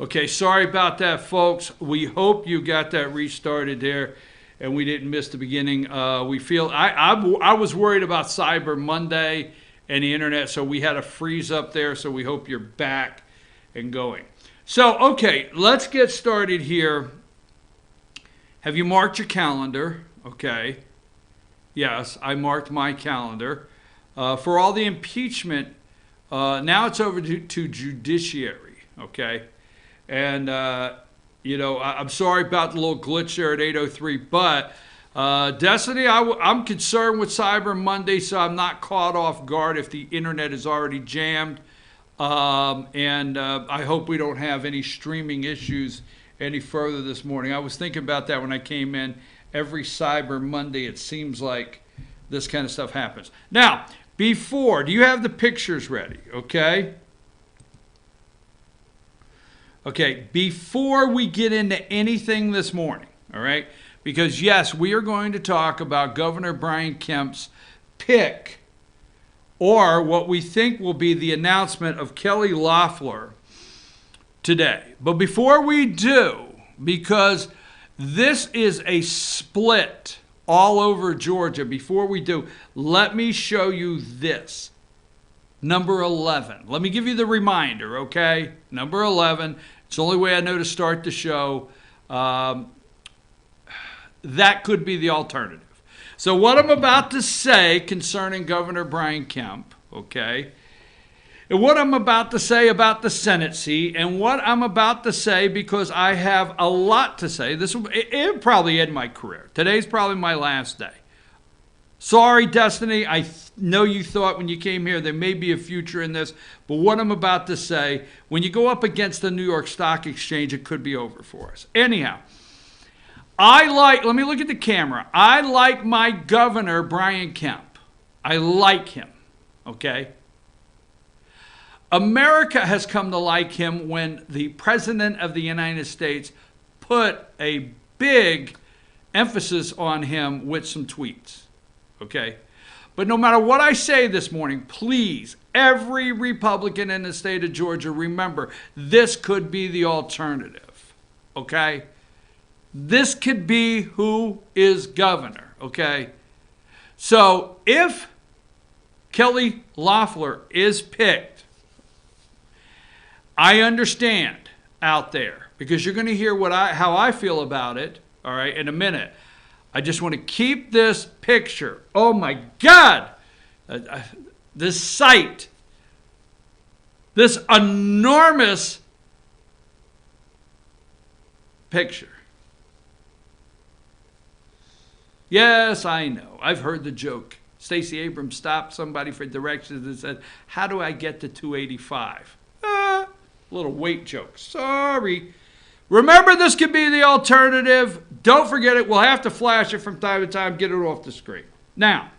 Okay, sorry about that, folks. We hope you got that restarted there and we didn't miss the beginning. We feel I was worried about Cyber Monday and the internet, so we had a freeze up there. So we hope you're back and going. So, okay, let's get started here. Have you marked your calendar? Okay. Yes, I marked my calendar. For all the impeachment, now it's over to judiciary, okay? And, I'm sorry about the little glitch there at 8:03, but Destiny, I'm concerned with Cyber Monday, so I'm not caught off guard if the internet is already jammed. I hope we don't have any streaming issues any further this morning. I was thinking about that when I came in. Every Cyber Monday, it seems like this kind of stuff happens. Now, do you have the pictures ready? Okay. Okay, before we get into anything this morning, all right, because yes, we are going to talk about Governor Brian Kemp's pick, or what we think will be the announcement of Kelly Loeffler today. But before we do, because this is a split all over Georgia, before we do, let me show you this. Number 11. Let me give you the reminder, okay? Number 11. It's the only way I know to start the show. That could be the alternative. So what I'm about to say concerning Governor Brian Kemp, okay, and what I'm about to say about the Senate seat, and what I'm about to say because I have a lot to say. It'll probably end my career. Today's probably my last day. Sorry, Destiny. I know you thought when you came here there may be a future in this, but what I'm about to say, when you go up against the New York Stock Exchange, it could be over for us. Anyhow, let me look at the camera. I like my governor, Brian Kemp. I like him, okay? America has come to like him when the President of the United States put a big emphasis on him with some tweets, okay? But no matter what I say this morning, please, every Republican in the state of Georgia, remember, this could be the alternative, okay? This could be who is governor, okay? So if Kelly Loeffler is picked, I understand out there, because you're going to hear how I feel about it, all right, in a minute. I just want to keep this picture. Oh my God! This sight, this enormous picture. Yes, I know. I've heard the joke. Stacey Abrams stopped somebody for directions and said, "How do I get to 285?" Little weight joke. Sorry. Remember, this could be the alternative. Don't forget it. We'll have to flash it from time to time, get it off the screen. Now,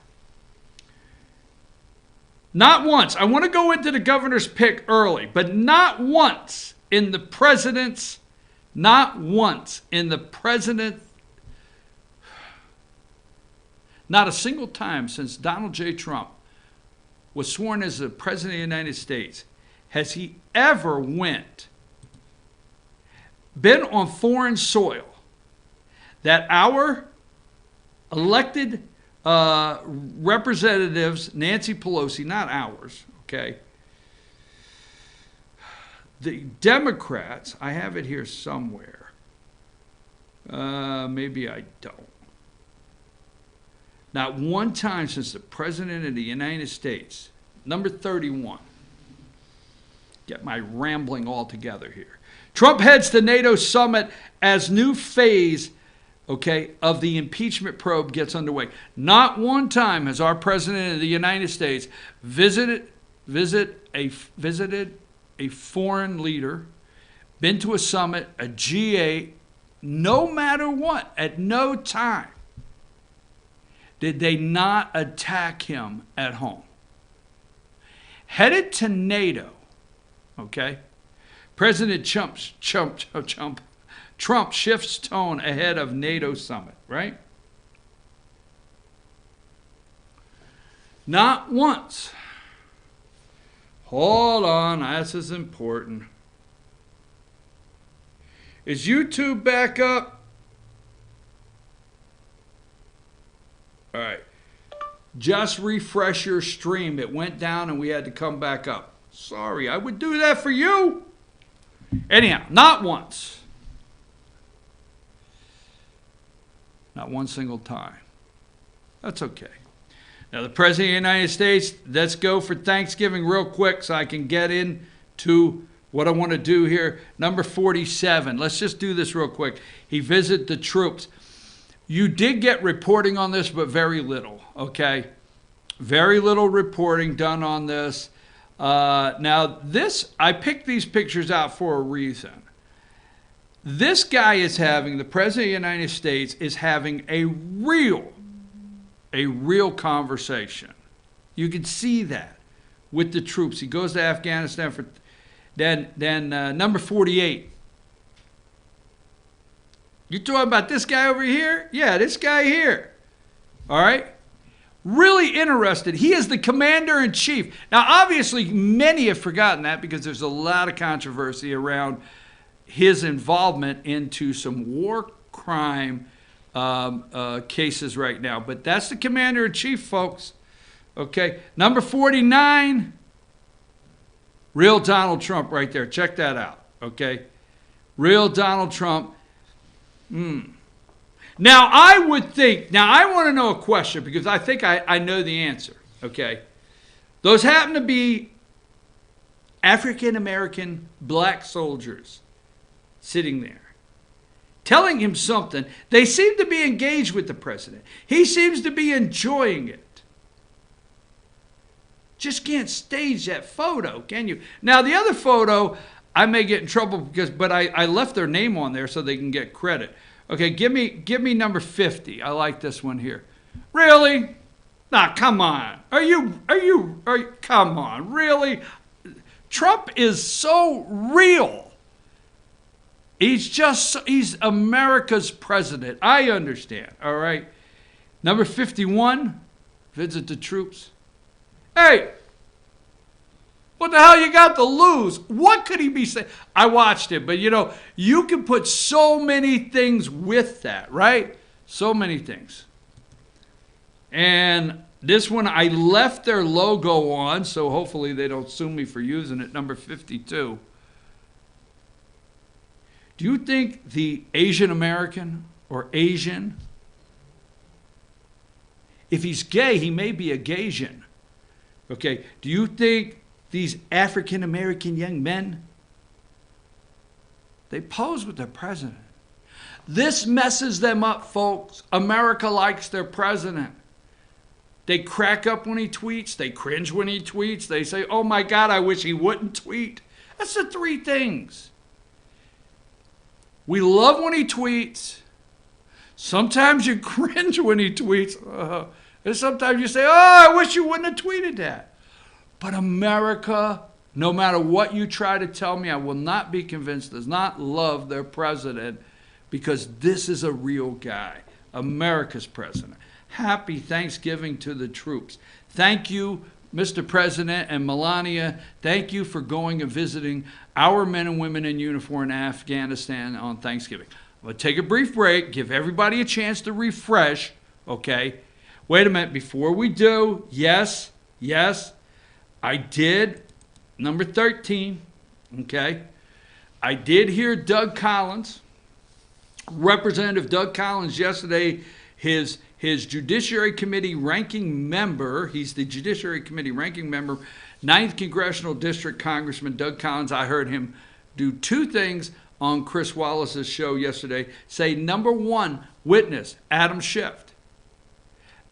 not once. I want to go into the governor's pick early, but not once in the president's, not a single time since Donald J. Trump was sworn as the president of the United States has he ever been on foreign soil that our elected representatives, Nancy Pelosi, not ours, okay? The Democrats, I have it here somewhere. Maybe I don't. Not one time since the President of the United States, number 31, get my rambling all together here. Trump heads to NATO summit as new phase, okay, of the impeachment probe gets underway. Not one time has our President of the United States visited a foreign leader, been to a summit, a G8, no matter what, at no time did they not attack him at home. Headed to NATO, okay, President Trump shifts tone ahead of NATO summit, right? Not once. Hold on, this is important. Is YouTube back up? All right. Just refresh your stream. It went down and we had to come back up. Sorry, I would do that for you. Anyhow, not once. Not one single time. That's okay. Now, the President of the United States, let's go for Thanksgiving real quick so I can get into what I want to do here. Number 47. Let's just do this real quick. He visited the troops. You did get reporting on this, but very little, okay? Very little reporting done on this. Now, I picked these pictures out for a reason. This guy is having, the President of the United States is having a real conversation. You can see that with the troops. He goes to Afghanistan for, then number 48. You talking about this guy over here? Yeah, this guy here. All right? Really interested. He is the commander-in-chief. Now, obviously, many have forgotten that because there's a lot of controversy around his involvement into some war crime cases right now. But that's the commander-in-chief, folks. Okay. Number 49, real Donald Trump right there. Check that out. Okay. Real Donald Trump. Now, I would think, I want to know a question because I think I know the answer, okay? Those happen to be African-American black soldiers sitting there, telling him something. They seem to be engaged with the president. He seems to be enjoying it. Just can't stage that photo, can you? Now, the other photo, I may get in trouble but I left their name on there so they can get credit. Okay, give me number 50. I like this one here. Really? Nah, come on. Are you, come on, really? Trump is so real. He's America's president. I understand, all right? Number 51, visit the troops. Hey, what the hell you got to lose? What could he be saying? I watched it, but you can put so many things with that, right? So many things. And this one, I left their logo on, so hopefully they don't sue me for using it. Number 52. Do you think the Asian American or Asian, if he's gay, he may be a Gaysian. Okay, do you think these African-American young men, they pose with their president? This messes them up, folks. America likes their president. They crack up when he tweets. They cringe when he tweets. They say, oh my God, I wish he wouldn't tweet. That's the three things. We love when he tweets. Sometimes you cringe when he tweets. And sometimes you say, oh, I wish you wouldn't have tweeted that. But America, no matter what you try to tell me, I will not be convinced, does not love their president because this is a real guy, America's president. Happy Thanksgiving to the troops. Thank you, Mr. President and Melania. Thank you for going and visiting our men and women in uniform in Afghanistan on Thanksgiving. I'm going to take a brief break, give everybody a chance to refresh, okay? Wait a minute, before we do, yes, I did, number 13, okay? I did hear Doug Collins, Representative Doug Collins yesterday, his Judiciary Committee ranking member, he's the Judiciary Committee ranking member, 9th Congressional District Congressman Doug Collins. I heard him do two things on Chris Wallace's show yesterday. Say, number one, witness, Adam Schiff.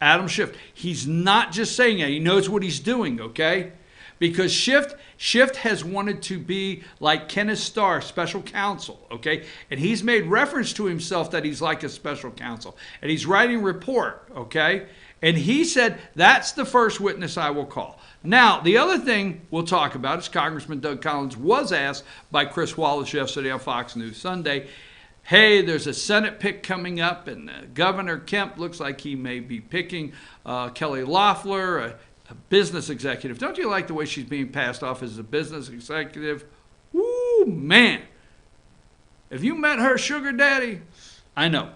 Adam Schiff. He's not just saying it. He knows what he's doing, okay? Because Schiff has wanted to be like Kenneth Starr, special counsel, okay? And he's made reference to himself that he's like a special counsel. And he's writing a report, okay? And he said, that's the first witness I will call. Now, the other thing we'll talk about is Congressman Doug Collins was asked by Chris Wallace yesterday on Fox News Sunday, hey, there's a Senate pick coming up, and Governor Kemp looks like he may be picking Kelly Loeffler, a business executive. Don't you like the way she's being passed off as a business executive? Woo, man. Have you met her sugar daddy? I know.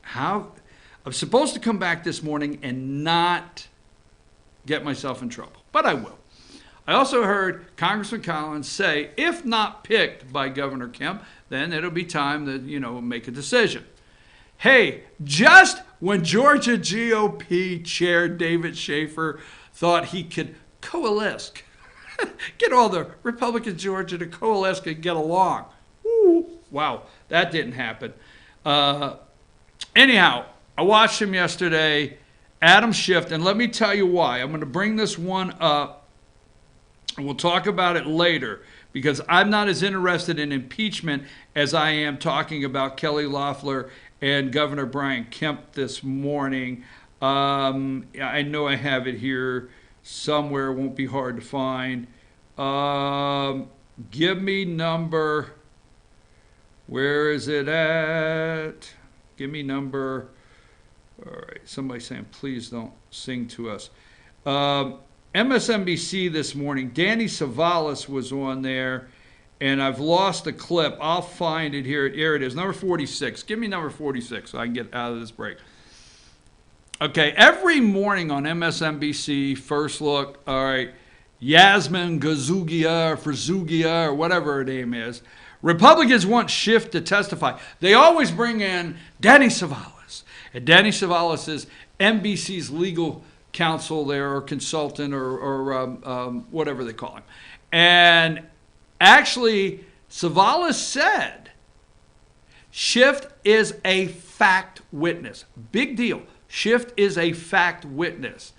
How? I'm supposed to come back this morning and not get myself in trouble, but I will. I also heard Congressman Collins say, if not picked by Governor Kemp, then it'll be time to, make a decision. Hey, just when Georgia GOP Chair David Schaefer thought he could coalesce, get all the Republicans in Georgia to coalesce and get along. Ooh, wow, that didn't happen. Anyhow, I watched him yesterday, Adam Schiff, and let me tell you why. I'm going to bring this one up, and we'll talk about it later, because I'm not as interested in impeachment as I am talking about Kelly Loeffler and Governor Brian Kemp this morning. I know I have it here somewhere. It won't be hard to find. Give me number. Where is it at? Give me number. All right. Somebody saying, please don't sing to us. MSNBC this morning, Danny Savalas was on there, and I've lost the clip. I'll find it here. Here it is, number 46. Give me number 46 so I can get out of this break. Okay, every morning on MSNBC, First Look, all right, Yasmin Gazugia or Frazugia or whatever her name is, Republicans want Schiff to testify. They always bring in Danny Savalas. And Danny Savalas is NBC's legal counsel there, or consultant, or whatever they call him. And actually, Savalas said Schiff is a fact witness. Big deal. Schiff is a fact witness.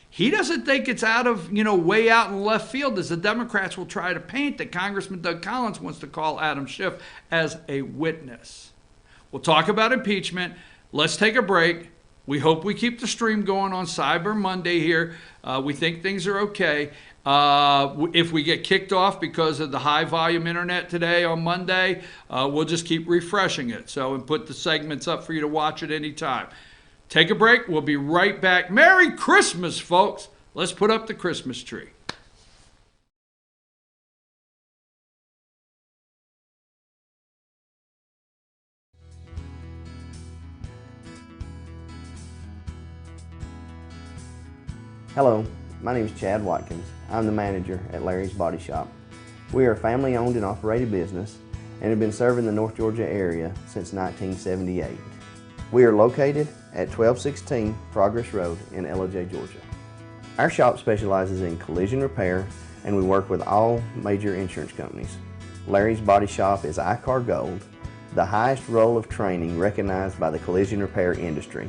He doesn't think it's out of, way out in left field, as the Democrats will try to paint, that Congressman Doug Collins wants to call Adam Schiff as a witness. We'll talk about impeachment. Let's take a break. We hope we keep the stream going on Cyber Monday here. We think things are okay. If we get kicked off because of the high volume internet today on Monday, we'll just keep refreshing it. And put the segments up for you to watch at any time. Take a break. We'll be right back. Merry Christmas, folks. Let's put up the Christmas tree. Hello, my name is Chad Watkins. I'm the manager at Larry's Body Shop. We are a family-owned and operated business and have been serving the North Georgia area since 1978. We are located at 1216 Progress Road in LOJ, Georgia. Our shop specializes in collision repair, and we work with all major insurance companies. Larry's Body Shop is ICAR Gold, the highest role of training recognized by the collision repair industry.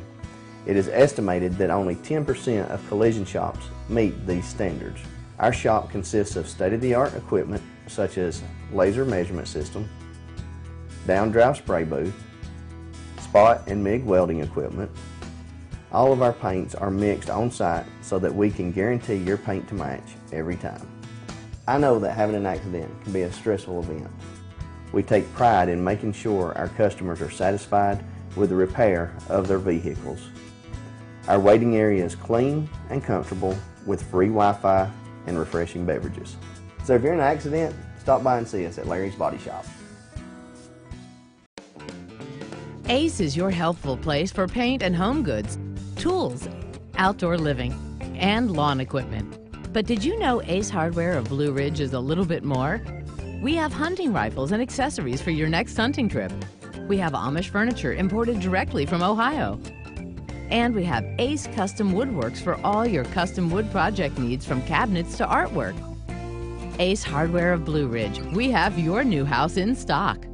It is estimated that only 10% of collision shops meet these standards. Our shop consists of state-of-the-art equipment such as laser measurement system, down-drive spray booth, spot and MIG welding equipment. All of our paints are mixed on site so that we can guarantee your paint to match every time. I know that having an accident can be a stressful event. We take pride in making sure our customers are satisfied with the repair of their vehicles. Our waiting area is clean and comfortable with free Wi-Fi and refreshing beverages. So if you're in an accident, stop by and see us at Larry's Body Shop. Ace is your helpful place for paint and home goods, tools, outdoor living, and lawn equipment. But did you know Ace Hardware of Blue Ridge is a little bit more? We have hunting rifles and accessories for your next hunting trip. We have Amish furniture imported directly from Ohio. And we have Ace Custom Woodworks for all your custom wood project needs, from cabinets to artwork. Ace Hardware of Blue Ridge. We have your new house in stock.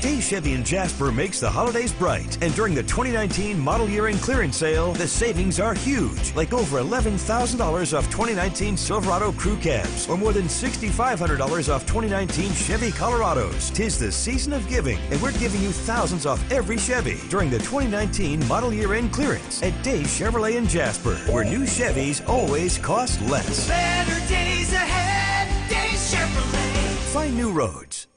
Days Chevy in Jasper makes the holidays bright, and during the 2019 model year-end clearance sale, the savings are huge, like over $11,000 off 2019 Silverado crew cabs, or more than $6,500 off 2019 Chevy Colorados. 'Tis the season of giving, and we're giving you thousands off every Chevy during the 2019 model year-end clearance at Days Chevrolet in Jasper, where new Chevys always cost less. Better days ahead, Days Chevrolet. Find new roads.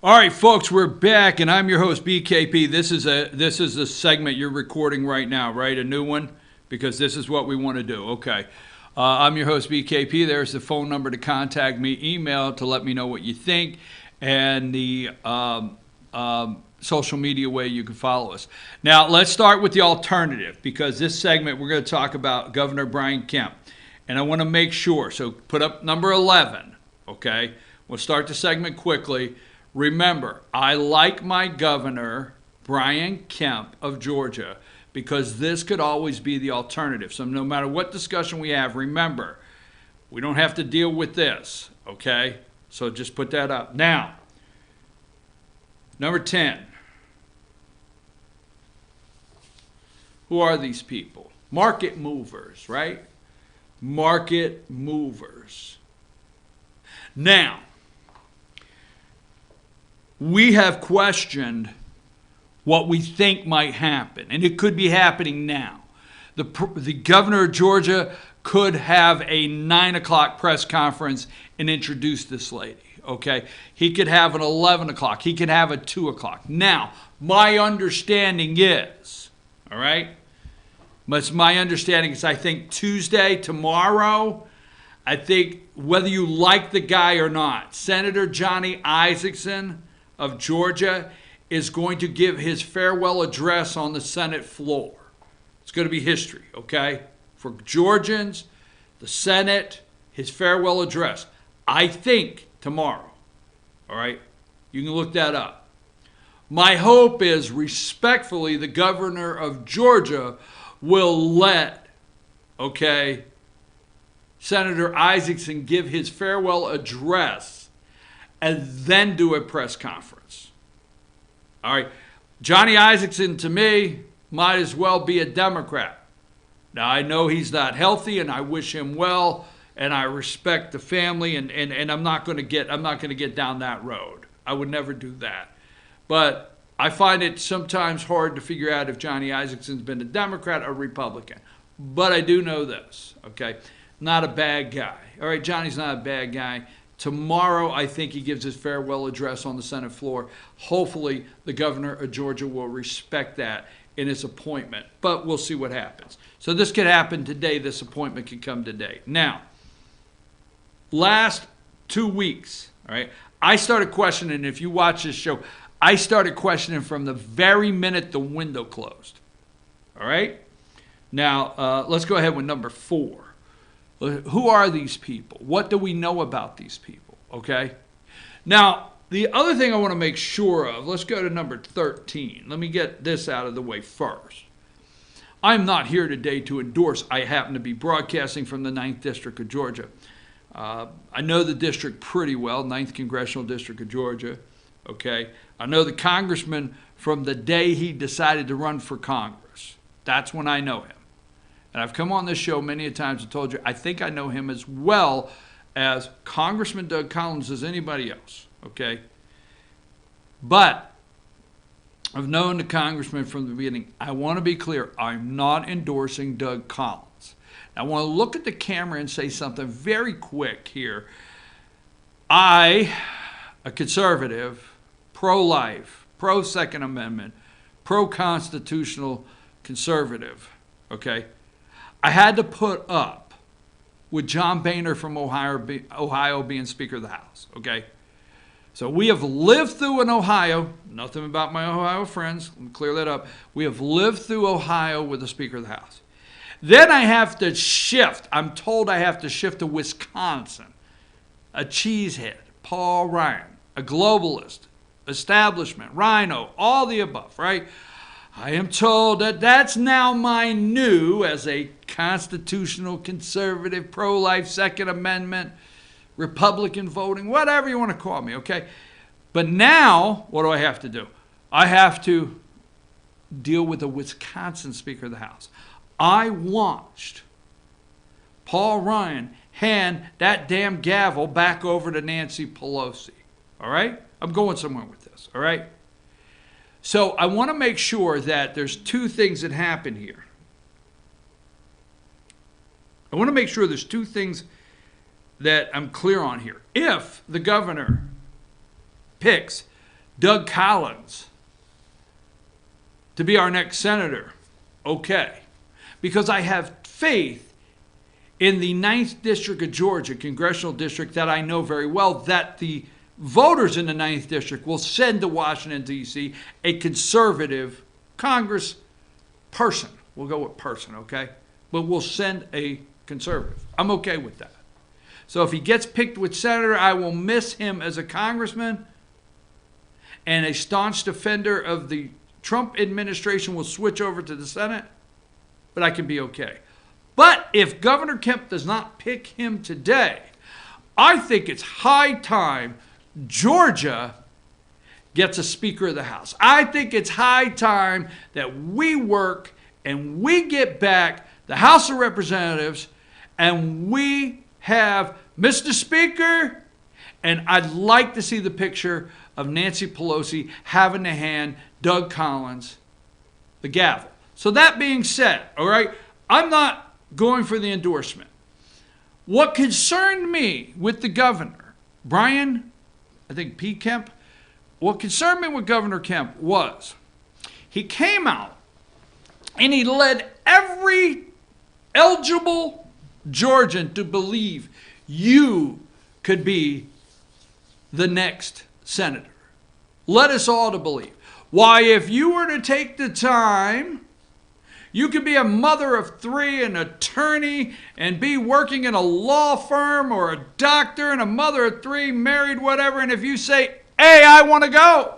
All right, folks, we're back, and I'm your host, BKP. This is a segment you're recording right now, right? A new one, because this is what we want to do. Okay. I'm your host, BKP. There's the phone number to contact me, email to let me know what you think, and the social media way you can follow us. Now, let's start with the alternative, because this segment we're going to talk about Governor Brian Kemp. And I want to make sure, so put up number 11, okay? We'll start the segment quickly. Remember, I like my governor, Brian Kemp of Georgia, because this could always be the alternative. So no matter what discussion we have, remember, we don't have to deal with this, okay? So just put that up. Now, number 10. Who are these people? Market movers, right? Market movers. Now, we have questioned what we think might happen, and it could be happening now. The governor of Georgia could have a 9 o'clock press conference and introduce this lady, okay? He could have an 11 o'clock. He could have a 2 o'clock. Now, my understanding is, all right? But my understanding is I think Tuesday, tomorrow, I think whether you like the guy or not, Senator Johnny Isakson of Georgia is going to give his farewell address on the Senate floor. It's going to be history, okay? For Georgians, the Senate, his farewell address. I think tomorrow, all right? You can look that up. My hope is, respectfully, the governor of Georgia will let, okay, Senator Isakson give his farewell address and then do a press conference. All right. Johnny Isakson, to me, might as well be a Democrat. Now, I know he's not healthy, and I wish him well, and I respect the family, and I'm not going to get down that road. I would never do that. But I find it sometimes hard to figure out if Johnny Isakson's been a Democrat or Republican. But I do know this, okay? Not a bad guy. All right, Johnny's not a bad guy. Tomorrow, I think he gives his farewell address on the Senate floor. Hopefully, the governor of Georgia will respect that in his appointment. But we'll see what happens. So this could happen today. This appointment could come today. Now, last 2 weeks, all right, I started questioning, if you watch this show, I started questioning from the very minute the window closed. All right? Now, let's go ahead with number 4. Who are these people? What do we know about these people? Okay? Now, the other thing I want to make sure of, let's go to number 13. Let me get this out of the way first. I'm not here today to endorse. I happen to be broadcasting from the 9th District of Georgia. I know the district pretty well, 9th Congressional District of Georgia. Okay? I know the congressman from the day he decided to run for Congress. That's when I know him. And I've come on this show many a times and told you, I think I know him as well as Congressman Doug Collins as anybody else, okay? But I've known the congressman from the beginning. I want to be clear, I'm not endorsing Doug Collins. I want to look at the camera and say something very quick here. I, a conservative, pro-life, pro-Second Amendment, pro-constitutional conservative, okay? I had to put up with John Boehner from Ohio being Speaker of the House, okay? So we have lived through in Ohio, nothing about my Ohio friends, let me clear that up. We have lived through Ohio with the Speaker of the House. Then I have to shift, I'm told I have to shift to Wisconsin. A cheesehead, Paul Ryan, a globalist, establishment, rhino, all the above, right? I am told that that's now my new, as a constitutional conservative, pro-life, Second Amendment, Republican voting, whatever you want to call me, okay? But now, what do I have to do? I have to deal with the Wisconsin Speaker of the House. I watched Paul Ryan hand that damn gavel back over to Nancy Pelosi, all right? I'm going somewhere with this, all right? So I want to make sure that there's 2 things that happen here. I want to make sure there's 2 things that I'm clear on here. If the governor picks Doug Collins to be our next senator, okay. Because I have faith in the 9th District of Georgia, congressional district that I know very well, that the voters in the 9th District will send to Washington, D.C. a conservative Congress person. We'll go with person, okay? But we'll send a conservative. I'm okay with that. So if he gets picked with senator, I will miss him as a congressman. And a staunch defender of the Trump administration will switch over to the Senate. But I can be okay. But if Governor Kemp does not pick him today, I think it's high time Georgia gets a Speaker of the House. I think it's high time that we work and we get back the House of Representatives and we have Mr. Speaker, and I'd like to see the picture of Nancy Pelosi having to hand Doug Collins the gavel. So that being said, all right, I'm not going for the endorsement. What concerned me with the governor, Brian, I think P. Kemp, what concerned me with Governor Kemp was he came out and he led every eligible Georgian to believe you could be the next senator. Led us all to believe. Why, if you were to take the time, you could be a mother of 3, an attorney, and be working in a law firm, or a doctor and a mother of 3, married, whatever, and if you say, hey, I want to go.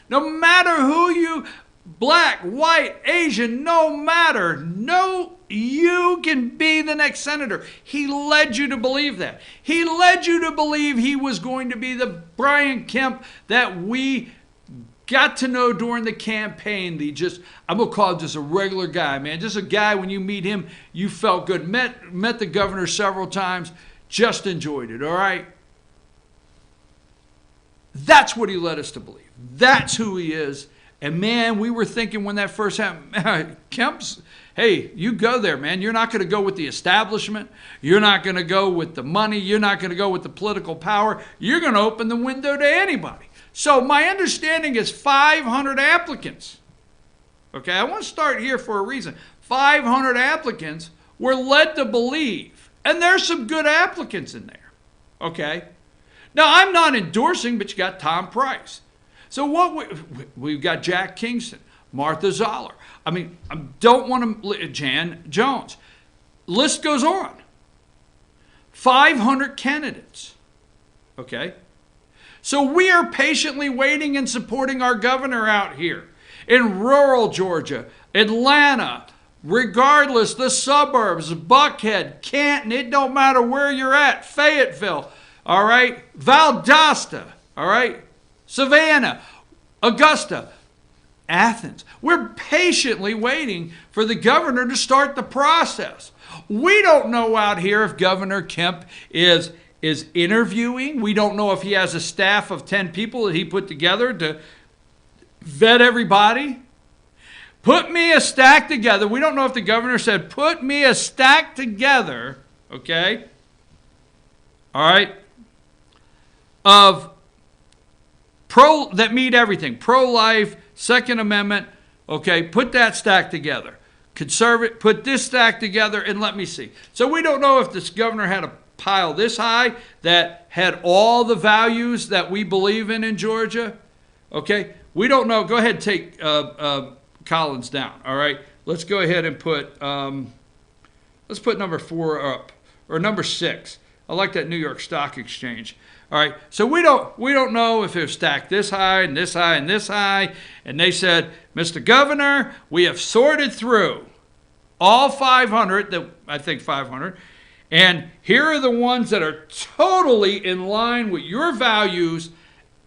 No matter who you, black, white, Asian, no matter, no, you can be the next senator. He led you to believe that. He led you to believe he was going to be the Brian Kemp that we got to know during the campaign. I'm going to call him just a regular guy, man. Just a guy, when you meet him, you felt good. Met the governor several times, just enjoyed it, all right? That's what he led us to believe. That's who he is. And man, we were thinking when that first happened, Kemp's, hey, you go there, man. You're not going to go with the establishment. You're not going to go with the money. You're not going to go with the political power. You're going to open the window to anybody. So my understanding is 500 applicants. Okay, I want to start here for a reason. 500 applicants were led to believe, and there's some good applicants in there. Okay, now I'm not endorsing, but you got Tom Price. So we've got Jack Kingston, Martha Zoller. I mean, I don't want to, Jan Jones. List goes on. 500 candidates. Okay. So we are patiently waiting and supporting our governor out here in rural Georgia, Atlanta, regardless, the suburbs, Buckhead, Canton, it don't matter where you're at, Fayetteville, all right, Valdosta, all right, Savannah, Augusta, Athens. We're patiently waiting for the governor to start the process. We don't know out here if Governor Kemp is interviewing. We don't know if he has a staff of 10 people that he put together to vet everybody. Put me a stack together. We don't know if the governor said, put me a stack together, okay? All right? Of that meet everything. Pro-life, Second Amendment, okay? Put that stack together. Conservative, put this stack together, and let me see. So we don't know if this governor had a pile this high that had all the values that we believe in Georgia. Okay, we don't know. Go ahead and take Collins down. All right, let's go ahead and put number 4 up, or number 6. I like that New York Stock Exchange. All right, so we don't know if they're stacked this high and this high and this high. And they said, Mr. Governor, we have sorted through all 500. I think 500. And here are the ones that are totally in line with your values,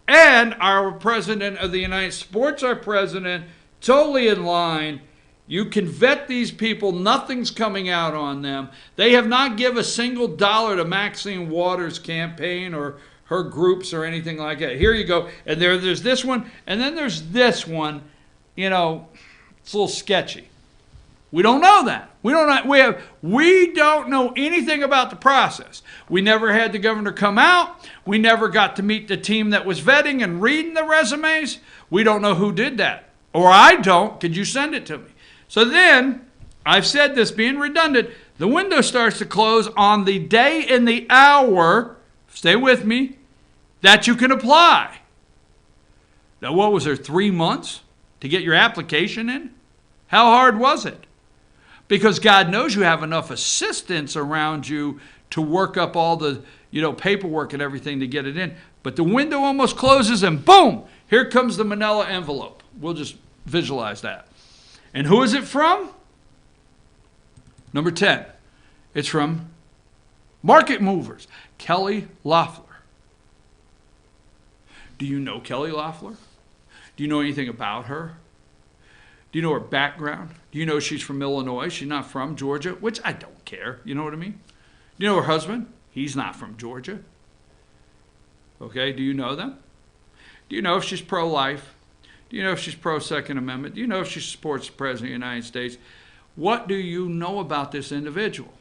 and our president of the United States supports our president, totally in line. You can vet these people. Nothing's coming out on them. They have not given a single dollar to Maxine Waters' campaign or her groups or anything like that. Here you go. And there's this one, and then there's this one. You know, it's a little sketchy. We don't know that. We don't know anything about the process. We never had the governor come out. We never got to meet the team that was vetting and reading the resumes. We don't know who did that. Or I don't. Could you send it to me? So then, I've said this being redundant, the window starts to close on the day and the hour, stay with me, that you can apply. Now, what was there, 3 months to get your application in? How hard was it? Because God knows you have enough assistants around you to work up all the, paperwork and everything to get it in. But the window almost closes and boom, here comes the manila envelope. We'll just visualize that. And who is it from? Number 10. It's from Market Movers, Kelly Loeffler. Do you know Kelly Loeffler? Do you know anything about her? Do you know her background? Do you know she's from Illinois? She's not from Georgia, which I don't care. You know what I mean? Do you know her husband? He's not from Georgia. Okay, do you know them? Do you know if she's pro-life? Do you know if she's pro-Second Amendment? Do you know if she supports the President of the United States? What do you know about this individual?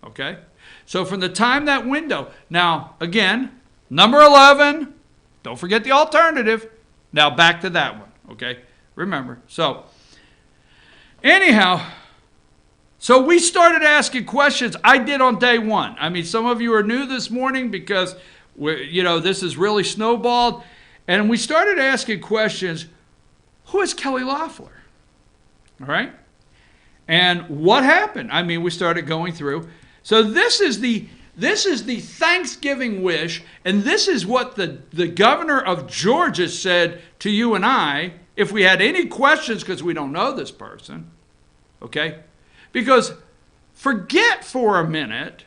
Okay? So from the time that window, now, again, number 11, don't forget the alternative. Now back to that one, okay? Remember. So, anyhow, so we started asking questions. I did on day one. I mean, some of you are new this morning because, this is really snowballed. And we started asking questions. Who is Kelly Loeffler? All right? And what happened? I mean, we started going through. So this is the Thanksgiving wish, and this is what the governor of Georgia said to you and I if we had any questions, because we don't know this person, okay? Because forget for a minute,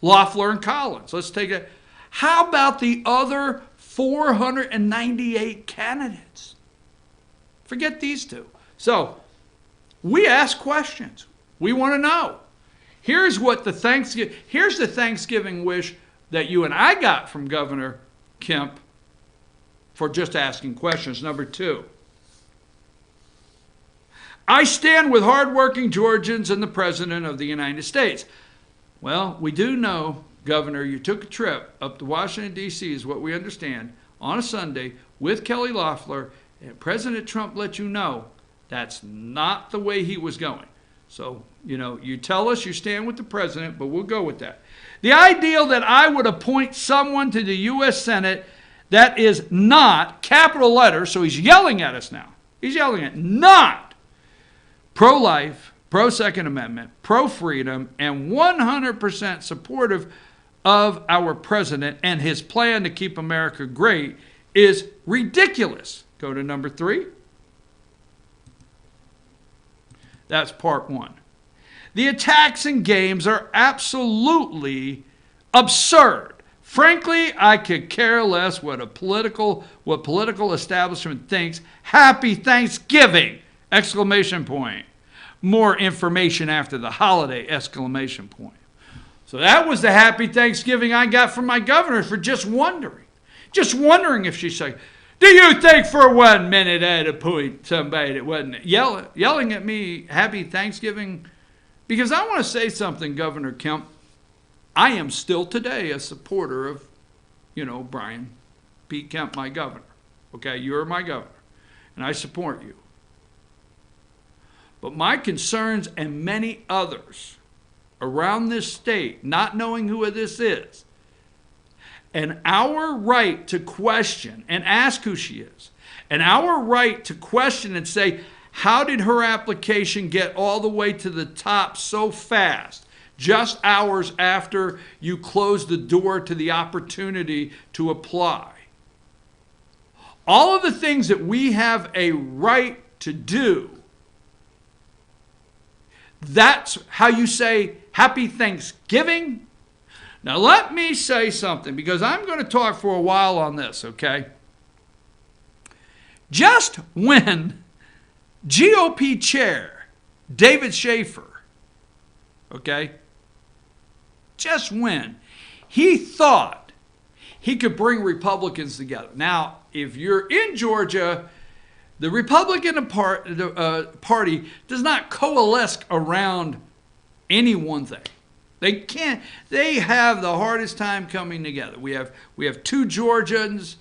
Loeffler and Collins. Let's take it. How about the other 498 candidates? Forget these two. So we ask questions. We want to know. Here's the Thanksgiving wish that you and I got from Governor Kemp for just asking questions. Number 2. I stand with hardworking Georgians and the President of the United States. Well, we do know, Governor, you took a trip up to Washington, D.C., is what we understand, on a Sunday with Kelly Loeffler, and President Trump let you know that's not the way he was going. So, you tell us you stand with the president, but we'll go with that. The idea that I would appoint someone to the U.S. Senate that is not, capital letters, so he's yelling at us now. He's yelling at not pro-life, pro-Second Amendment, pro-freedom, and 100% supportive of our president and his plan to keep America great is ridiculous. Go to number 3. That's part 1. The attacks and games are absolutely absurd. Frankly, I could care less what political establishment thinks. Happy Thanksgiving! Exclamation point. More information after the holiday! Exclamation point. So that was the happy Thanksgiving I got from my governor for just wondering. Just wondering if she said, do you think for 1 minute I'd appoint somebody that wasn't yelling at me, happy Thanksgiving? Because I want to say something, Governor Kemp. I am still today a supporter of, Brian P. Kemp, my governor. Okay, you're my governor, and I support you. But my concerns and many others around this state, not knowing who this is, and our right to question and ask who she is, and our right to question and say, how did her application get all the way to the top so fast, just hours after you closed the door to the opportunity to apply? All of the things that we have a right to do, that's how you say happy Thanksgiving? Now let me say something, because I'm going to talk for a while on this, okay? Just when GOP chair David Schaefer, okay, just when he thought he could bring Republicans together. Now, if you're in Georgia, The Republican Party does not coalesce around any one thing. They can't. They have the hardest time coming together. We have two Georgias.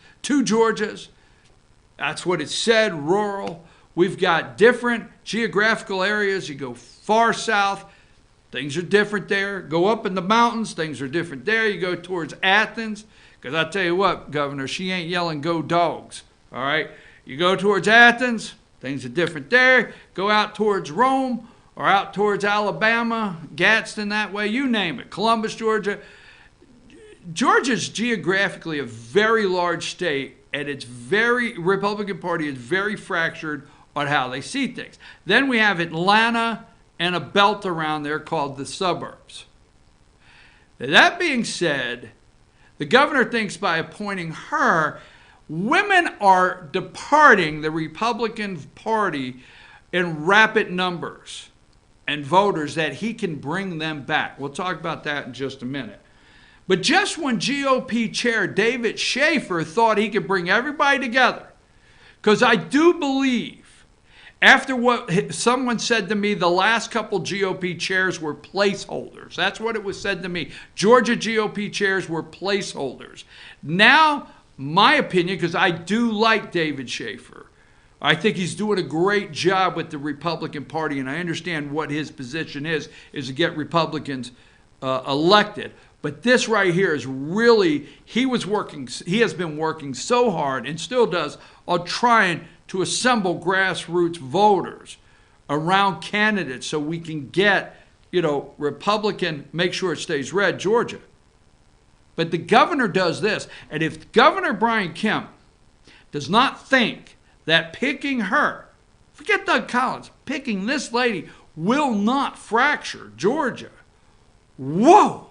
That's what it said. Rural. We've got different geographical areas. You go far south, things are different there. Go up in the mountains, things are different there. You go towards Athens, because I tell you what, Governor, she ain't yelling "Go Dogs." All right. You go towards Athens, things are different there. Go out towards Rome or out towards Alabama, Gadsden, that way, you name it. Columbus, Georgia. Georgia's geographically a very large state, and it's Republican Party is very fractured on how they see things. Then we have Atlanta and a belt around there called the suburbs. That being said, the governor thinks by appointing her, women are departing the Republican Party in rapid numbers and voters that he can bring them back. We'll talk about that in just a minute. But just when GOP Chair David Schaefer thought he could bring everybody together, because I do believe, after what someone said to me, the last couple GOP chairs were placeholders. That's what it was said to me. Georgia GOP chairs were placeholders. Now, my opinion, because I do like David Schaefer, I think he's doing a great job with the Republican Party, and I understand what his position is to get Republicans elected. But this right here is really, he has been working so hard and still does on trying to assemble grassroots voters around candidates so we can get, Republican, make sure it stays red, Georgia. But the governor does this, and if Governor Brian Kemp does not think that picking her, forget Doug Collins, picking this lady will not fracture Georgia, whoa,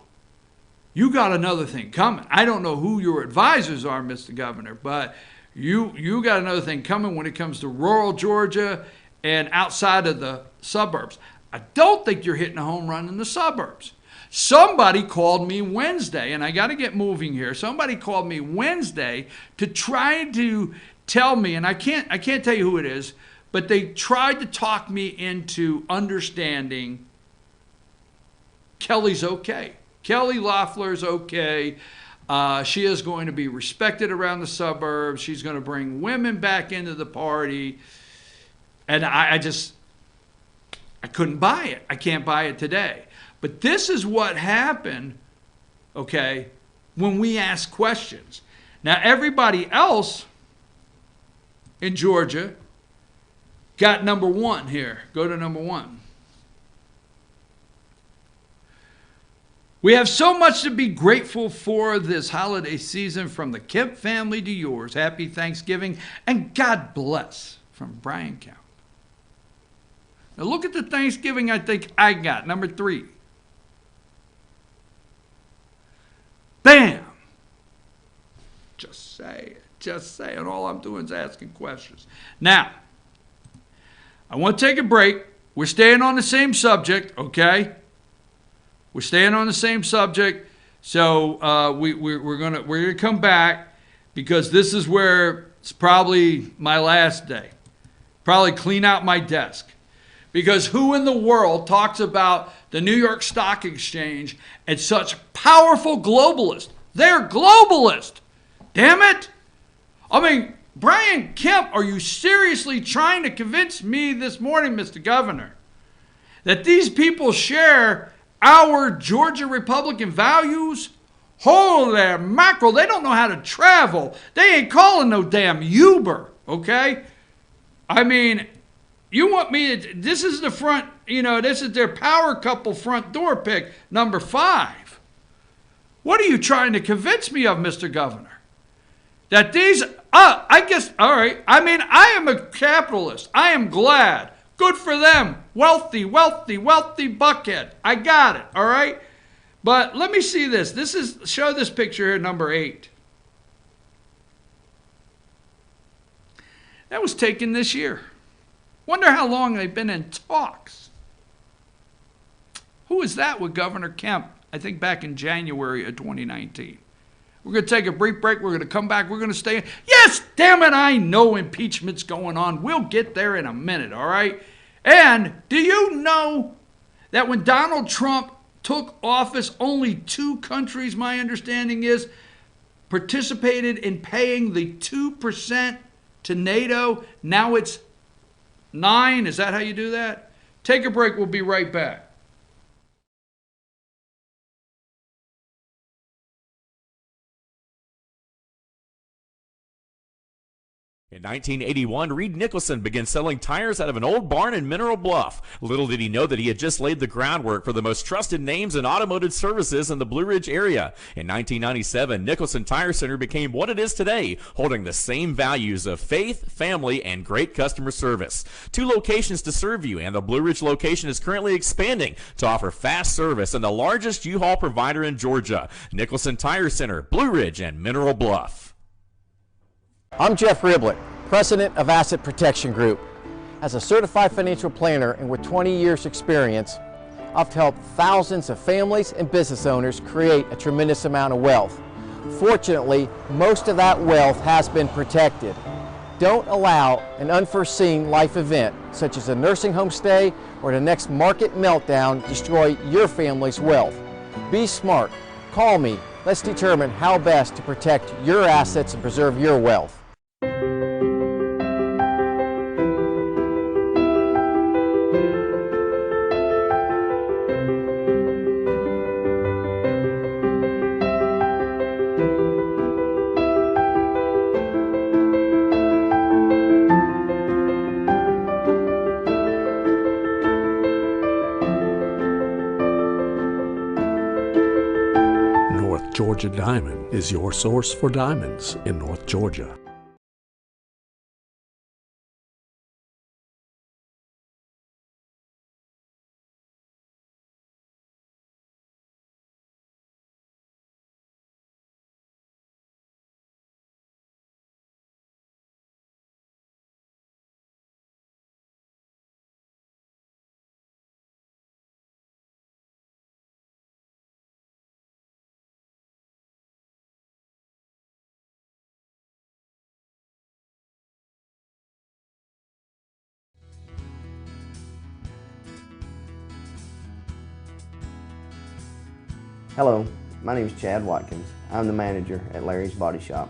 you got another thing coming. I don't know who your advisors are, Mr. Governor, but you got another thing coming when it comes to rural Georgia and outside of the suburbs. I don't think you're hitting a home run in the suburbs. Somebody called me Wednesday, and I got to get moving here. Somebody called me Wednesday to try to tell me, and I can't tell you who it is, but they tried to talk me into understanding Kelly's okay. Kelly Loeffler's okay. She is going to be respected around the suburbs. She's going to bring women back into the party. And I couldn't buy it. I can't buy it today. But this is what happened, okay, when we ask questions. Now, everybody else in Georgia got number one here. Go to number one. We have so much to be grateful for this holiday season, from the Kemp family to yours. Happy Thanksgiving and God bless, from Brian Kemp. Now look at the Thanksgiving I think I got. Number 3. Bam! Just saying. All I'm doing is asking questions. Now, I want to take a break. We're staying on the same subject, okay? We're staying on the same subject, so we're gonna come back, because this is where it's probably my last day. Probably clean out my desk, because who in the world talks about the New York Stock Exchange and such powerful globalists? They're globalists. Damn it! I mean, Brian Kemp, are you seriously trying to convince me this morning, Mr. Governor, that these people share our Georgia Republican values? Holy mackerel, they don't know how to travel. They ain't calling no damn Uber, okay? I mean, you want me to, this is the front, this is their power couple front door pick, number 5. What are you trying to convince me of, Mr. Governor? That these, I guess, all right, I mean, I am a capitalist. I am glad. Good for them. Wealthy buckhead. I got it, all right? But let me see this. Show this picture here, number 8. That was taken this year. Wonder how long they've been in talks. Who was that with Governor Kemp? I think back in January of 2019. We're going to take a brief break. We're going to come back. We're going to stay. Yes, damn it, I know impeachment's going on. We'll get there in a minute, all right? And do you know that when Donald Trump took office, only 2 countries, my understanding is, participated in paying the 2% to NATO? Now it's 9. Is that how you do that? Take a break. We'll be right back. In 1981, Reed Nicholson began selling tires out of an old barn in Mineral Bluff. Little did he know that he had just laid the groundwork for the most trusted names in automotive services in the Blue Ridge area. In 1997, Nicholson Tire Center became what it is today, holding the same values of faith, family, and great customer service. 2 locations to serve you, and the Blue Ridge location is currently expanding to offer fast service and the largest U-Haul provider in Georgia. Nicholson Tire Center, Blue Ridge, and Mineral Bluff. I'm Jeff Riblett, President of Asset Protection Group. As a certified financial planner and with 20 years experience, I've helped thousands of families and business owners create a tremendous amount of wealth. Fortunately, most of that wealth has been protected. Don't allow an unforeseen life event, such as a nursing home stay or the next market meltdown, destroy your family's wealth. Be smart. Call me. Let's determine how best to protect your assets and preserve your wealth. North Georgia Diamond is your source for diamonds in North Georgia. Hello, my name is Chad Watkins. I'm the manager at Larry's Body Shop.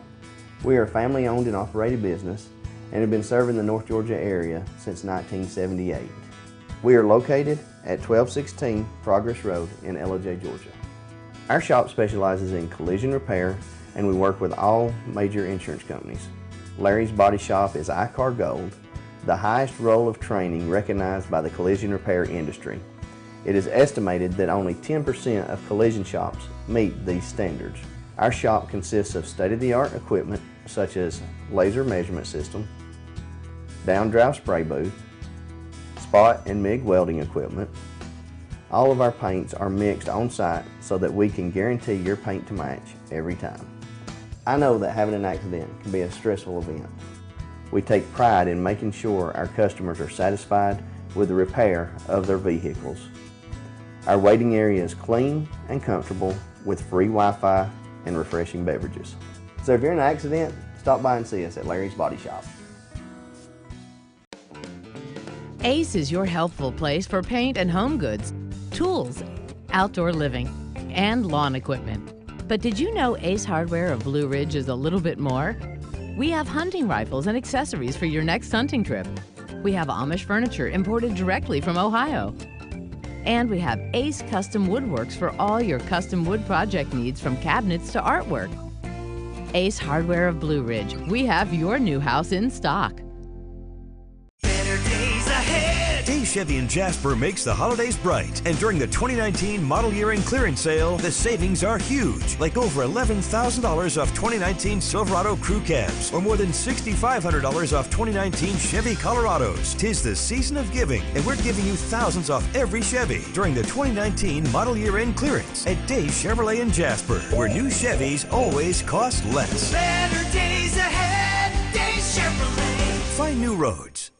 We are a family-owned and operated business and have been serving the North Georgia area since 1978. We are located at 1216 Progress Road in LOJ, Georgia. Our shop specializes in collision repair and we work with all major insurance companies. Larry's Body Shop is ICAR Gold, the highest role of training recognized by the collision repair industry. It is estimated that only 10% of collision shops meet these standards. Our shop consists of state-of-the-art equipment such as laser measurement system, down-drive spray booth, spot and MIG welding equipment. All of our paints are mixed on site so that we can guarantee your paint to match every time. I know that having an accident can be a stressful event. We take pride in making sure our customers are satisfied with the repair of their vehicles. Our waiting area is clean and comfortable with free Wi-Fi and refreshing beverages. So if you're in an accident, stop by and see us at Larry's Body Shop. Ace is your helpful place for paint and home goods, tools, outdoor living, and lawn equipment. But did you know Ace Hardware of Blue Ridge is a little bit more? We have hunting rifles and accessories for your next hunting trip. We have Amish furniture imported directly from Ohio. And we have Ace Custom Woodworks for all your custom wood project needs, from cabinets to artwork. Ace Hardware of Blue Ridge, we have your new house in stock. Better days ahead. Dave Chevy in Jasper makes the holidays bright. And during the 2019 model year-end clearance sale, the savings are huge. Like over $11,000 off 2019 Silverado crew cabs, or more than $6,500 off 2019 Chevy Colorados. 'Tis the season of giving, and we're giving you thousands off every Chevy during the 2019 model year-end clearance at Dave Chevrolet in Jasper, where new Chevys always cost less. Better days ahead. Days Chevrolet. Find new roads.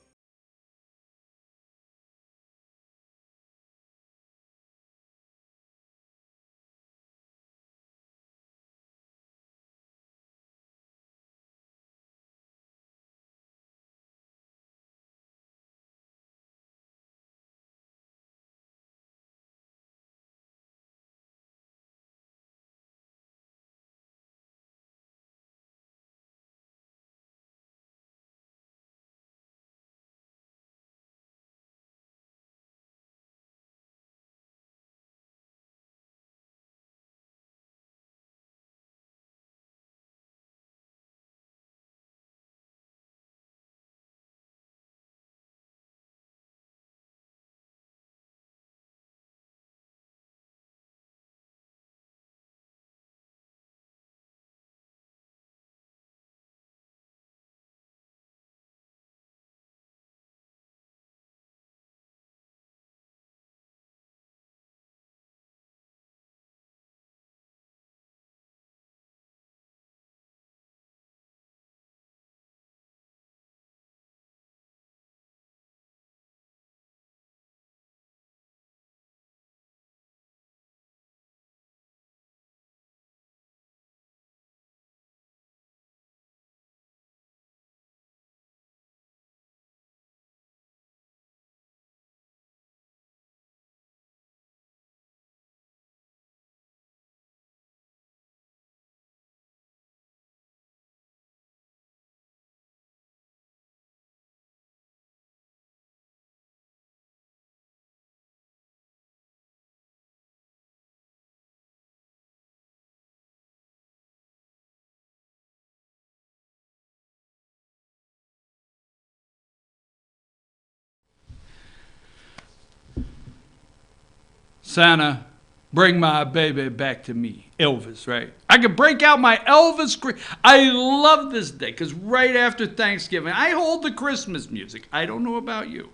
Santa, bring my baby back to me. Elvis, right? I could break out my Elvis. I love this day because right after Thanksgiving, I hold the Christmas music. I don't know about you.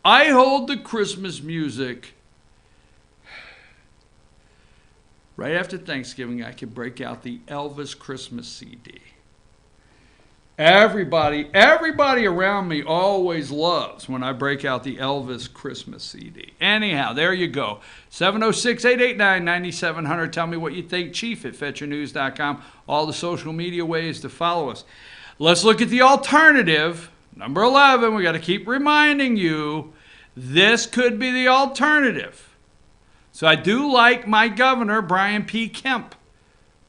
I hold the Christmas music. Right after Thanksgiving, I could break out the Elvis Christmas CD. Everybody around me always loves when I break out the Elvis Christmas CD. Anyhow, there you go. 706-889-9700. Tell me what you think. Chief@FetcherNews.com. All the social media ways to follow us. Let's look at the alternative. Number 11, we got to keep reminding you, this could be the alternative. So I do like my governor, Brian P. Kemp.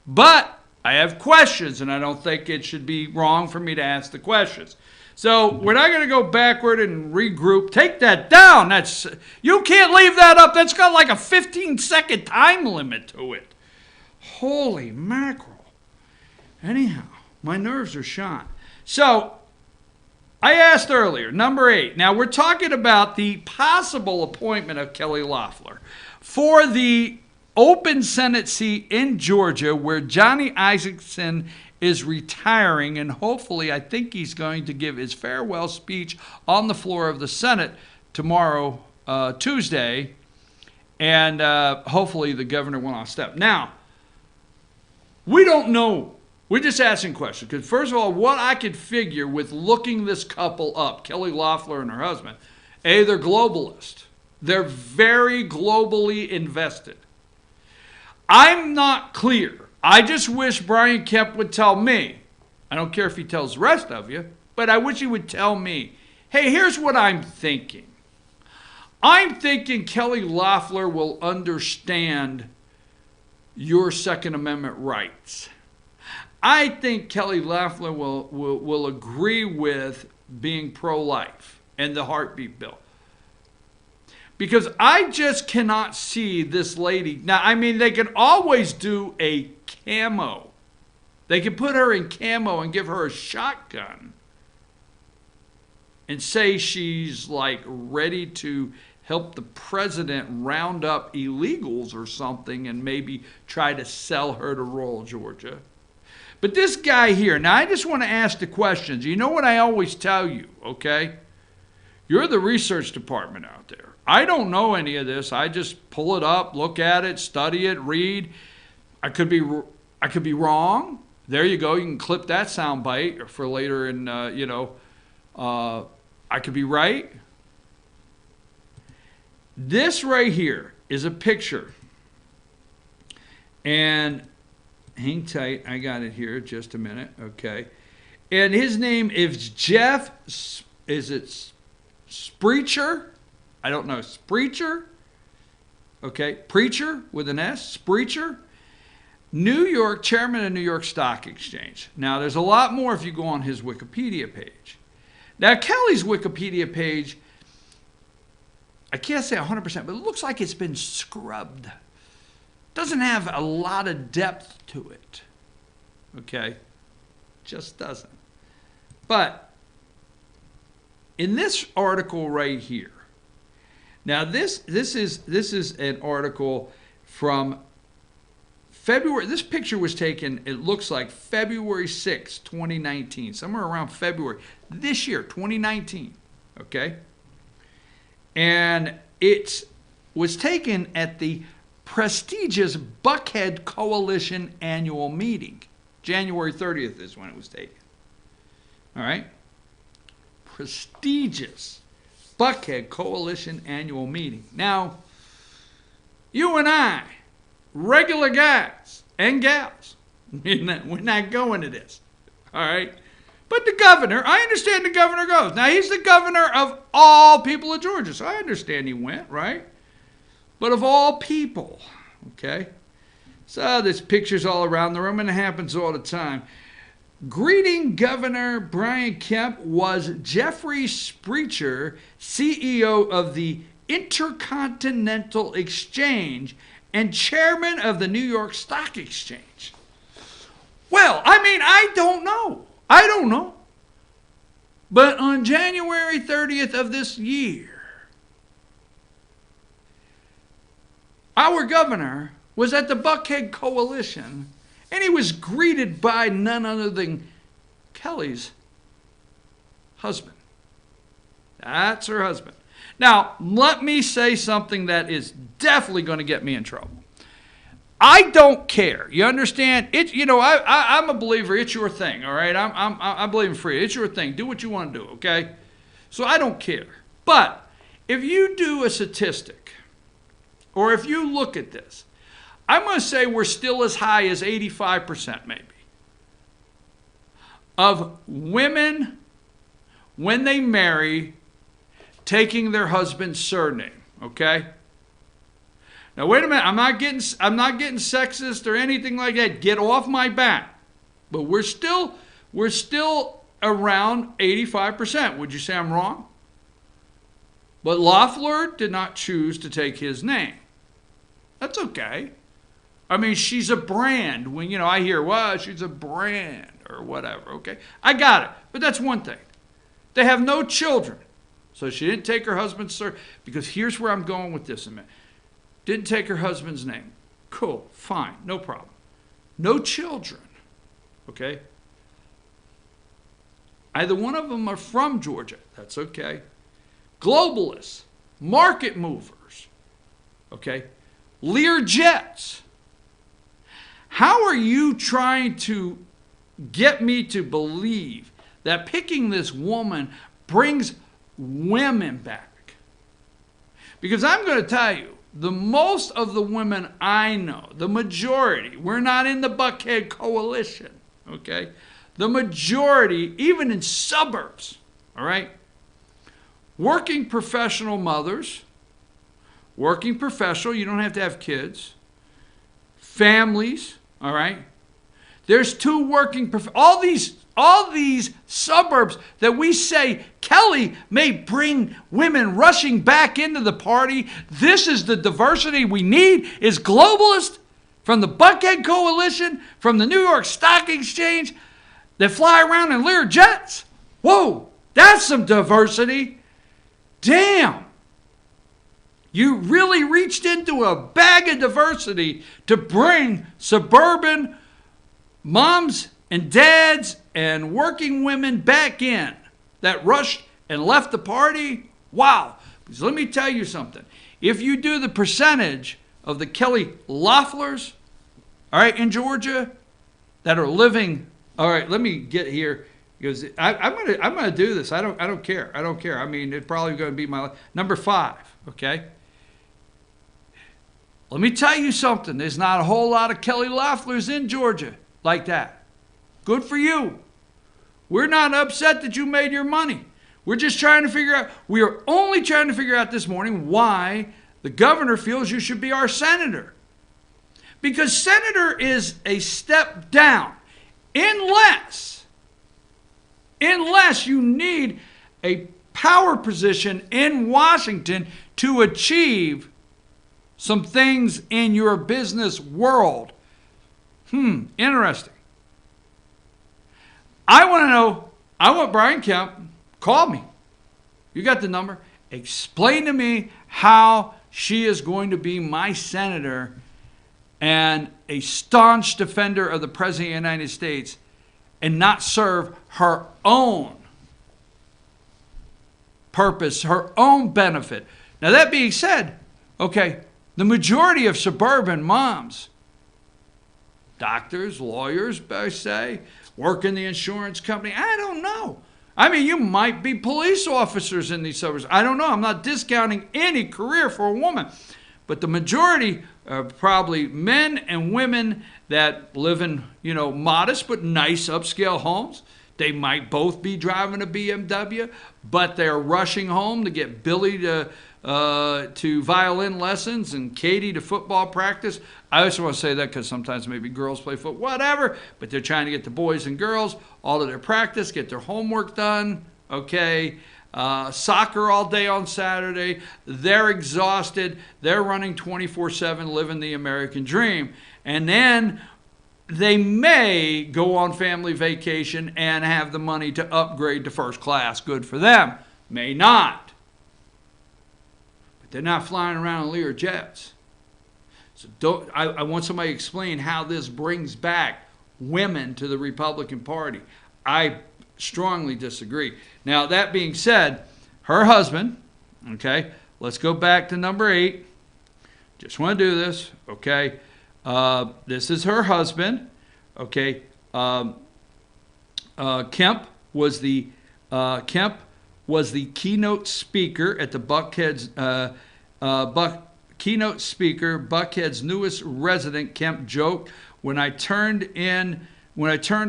But I have questions, and I don't think it should be wrong for me to ask the questions. So we're not going to go backward and regroup. Take that down. You can't leave that up. That's got like a 15-second time limit to it. Holy mackerel. Anyhow, my nerves are shot. So I asked earlier, number 8. Now we're talking about the possible appointment of Kelly Loeffler for the open Senate seat in Georgia where Johnny Isakson is retiring, and hopefully I think he's going to give his farewell speech on the floor of the Senate tomorrow, Tuesday, and hopefully the governor will not step. Now, we don't know. We're just asking questions because, first of all, what I could figure with looking this couple up, Kelly Loeffler and her husband, they're globalists. They're very globally invested. I'm not clear. I just wish Brian Kemp would tell me. I don't care if he tells the rest of you, but I wish he would tell me, hey, here's what I'm thinking. I'm thinking Kelly Loeffler will understand your Second Amendment rights. I think Kelly Loeffler will agree with being pro-life and the heartbeat bill. Because I just cannot see this lady. Now, I mean, they can always do a camo. They can put her in camo and give her a shotgun and say she's like ready to help the president round up illegals or something and maybe try to sell her to rural Georgia. But this guy here, now I just want to ask the questions. You know what I always tell you, okay? You're the research department out there. I don't know any of this. I just pull it up, look at it, study it, read. I could be wrong. There you go. You can clip that sound bite for later in, I could be right. This right here is a picture. And hang tight. I got it here. Just a minute. Okay. And his name is Jeff, is it Sprecher? I don't know. Sprecher? Okay. Preacher with an S. Sprecher. New York, chairman of New York Stock Exchange. Now, there's a lot more if you go on his Wikipedia page. Now, Kelly's Wikipedia page, I can't say 100%, but it looks like it's been scrubbed. Doesn't have a lot of depth to it. Okay? Just doesn't. But in this article right here, now this is an article from February. This picture was taken, it looks like February 6, 2019, somewhere around February this year, 2019. Okay? And it was taken at the prestigious Buckhead Coalition annual meeting. January 30th is when it was taken. All right? Prestigious Buckhead Coalition annual meeting. Now, you and I, regular guys and gals, we're not going to this. All right? But the governor, I understand the governor goes. Now, he's the governor of all people of Georgia, so I understand he went, right? But of all people, okay? So there's pictures all around the room, and it happens all the time. Greeting Governor Brian Kemp was Jeffrey Sprecher, CEO of the Intercontinental Exchange and chairman of the New York Stock Exchange. Well, I mean, I don't know. But on January 30th of this year, Our governor was at the Buckhead Coalition, and he was greeted by none other than Kelly's husband. That's her husband. Now, let me say something that is definitely going to get me in trouble. I don't care. You understand? I'm a believer. It's your thing, all right? I believe in freedom. It's your thing. Do what you want to do, okay? So I don't care. But if you do a statistic, or if you look at this, I'm going to say we're still as high as 85% maybe of women, when they marry, taking their husband's surname, okay? Now wait a minute, I'm not getting sexist or anything like that. Get off my back. But we're still around 85%. Would you say I'm wrong? But Loeffler did not choose to take his name. That's okay. I mean, she's a brand. When I hear, well, she's a brand or whatever, okay? I got it. But that's one thing. They have no children. So she didn't take her husband's surname. Because here's where I'm going with this in a minute. Didn't take her husband's name. Cool, fine, no problem. No children, okay? Either one of them are from Georgia. That's okay. Globalists, market movers, okay? Lear jets. How are you trying to get me to believe that picking this woman brings women back? Because I'm going to tell you, the most of the women I know, the majority, we're not in the Buckhead Coalition, okay? The majority, even in suburbs, all right? Working professional mothers, working professional, you don't have to have kids, families, all right? There's two working, all these suburbs that we say Kelly may bring women rushing back into the party. This is the diversity we need, is globalists from the Buckhead Coalition, from the New York Stock Exchange that fly around in Lear jets. Whoa, that's some diversity. Damn. You really reached into a bag of diversity to bring suburban moms and dads and working women back in that rushed and left the party. Wow. Because let me tell you something. If you do the percentage of the Kelly Loefflers, all right, in Georgia that are living, all right, let me get here because I'm gonna do this. I don't care. I mean, it's probably going to be my number 5. Okay. Let me tell you something. There's not a whole lot of Kelly Loefflers in Georgia like that. Good for you. We're not upset that you made your money. We're just trying to figure out, we are only trying to figure out this morning why the governor feels you should be our senator. Because senator is a step down unless you need a power position in Washington to achieve some things in your business world. Interesting. I want to know, I want Brian Kemp, call me. You got the number. Explain to me how she is going to be my senator and a staunch defender of the President of the United States and not serve her own purpose, her own benefit. Now, that being said, okay, the majority of suburban moms, doctors, lawyers, I say, work in the insurance company. I don't know. I mean, you might be police officers in these suburbs. I don't know. I'm not discounting any career for a woman. But the majority are probably men and women that live in, modest but nice upscale homes. They might both be driving a BMW, but they're rushing home to get Billy to violin lessons and Katie to football practice. I also want to say that because sometimes maybe girls play football, whatever, but they're trying to get the boys and girls all of their practice, get their homework done, okay? Soccer all day on Saturday. They're exhausted. They're running 24/7, living the American dream. And then they may go on family vacation and have the money to upgrade to first class. Good for them. May not. But they're not flying around in Lear jets. So I want somebody to explain how this brings back women to the Republican Party. I strongly disagree. Now, that being said, her husband, okay, let's go back to number 8. Just want to do this, okay? This is her husband, okay? Kemp was the keynote speaker at the keynote speaker. Buckhead's newest resident. Kemp joked, when I turned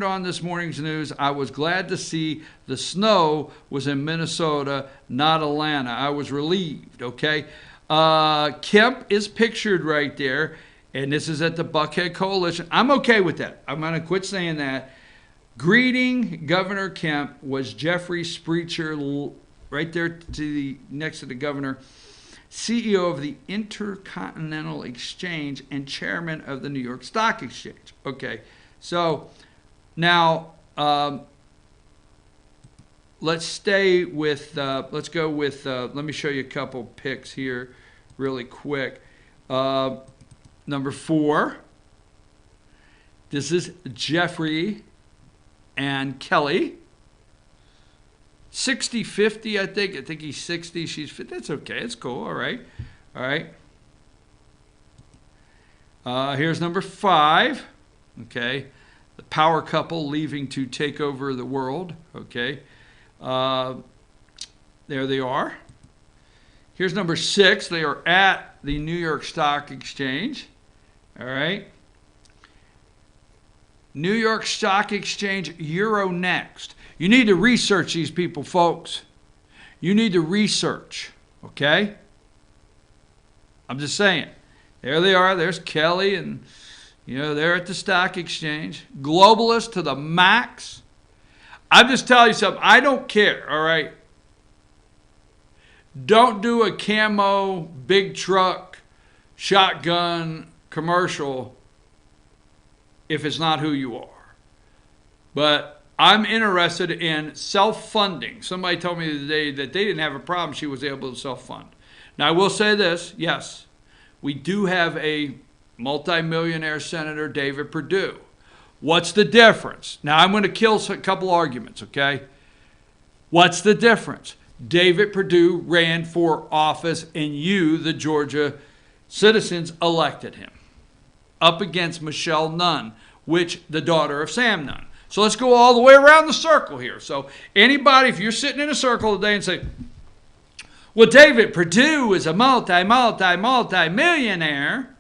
on this morning's news, I was glad to see the snow was in Minnesota, not Atlanta. I was relieved, okay? Kemp is pictured right there, and this is at the Buckhead Coalition. I'm okay with that. I'm going to quit saying that. Greeting Governor Kemp was Jeffrey Sprecher, right there next to the governor, CEO of the Intercontinental Exchange and chairman of the New York Stock Exchange. Okay, so now let's go with, let me show you a couple pics here really quick. Number 4, this is Jeffrey and Kelly. 60-50, I think he's 60, she's 50. That's okay, it's cool, all right. Here's number 5, okay. The power couple leaving to take over the world, okay. There they are. Here's number 6, they are at the New York Stock Exchange, all right. New York Stock Exchange, Euronext. You need to research these people, folks. You need to research, okay? I'm just saying. There they are. There's Kelly, and, they're at the stock exchange. Globalist to the max. I'm just telling you something. I don't care, all right? Don't do a camo, big truck, shotgun commercial if it's not who you are. But I'm interested in self-funding. Somebody told me the other day that they didn't have a problem. She was able to self-fund. Now, I will say this. Yes, we do have a multimillionaire senator, David Perdue. What's the difference? Now, I'm going to kill a couple arguments, okay? What's the difference? David Perdue ran for office, and you, the Georgia citizens, elected him up against Michelle Nunn, which the daughter of Sam Nunn. So let's go all the way around the circle here. So anybody, if you're sitting in a circle today and say, well, David Perdue is a multi-millionaire,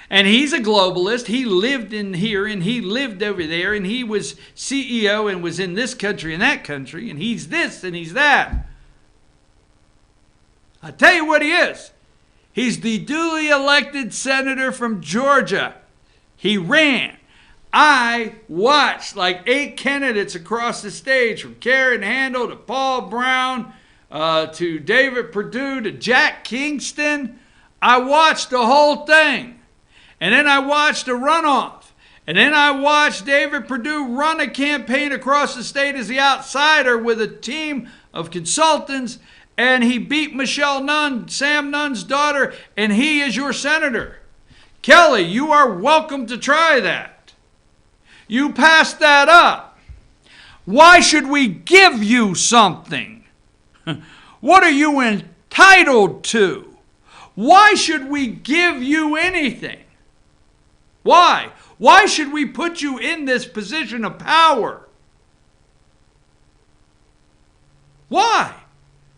and he's a globalist. He lived in here, and he lived over there, and he was CEO and was in this country and that country, and he's this and he's that. I tell you what he is. He's the duly elected senator from Georgia. He ran. I watched like 8 candidates across the stage, from Karen Handel to Paul Brown to David Perdue to Jack Kingston. I watched the whole thing. And then I watched a runoff. And then I watched David Perdue run a campaign across the state as the outsider with a team of consultants. And he beat Michelle Nunn, Sam Nunn's daughter, and he is your senator. Kelly, you are welcome to try that. You passed that up. Why should we give you something? What are you entitled to? Why should we give you anything? Why? Why should we put you in this position of power? Why?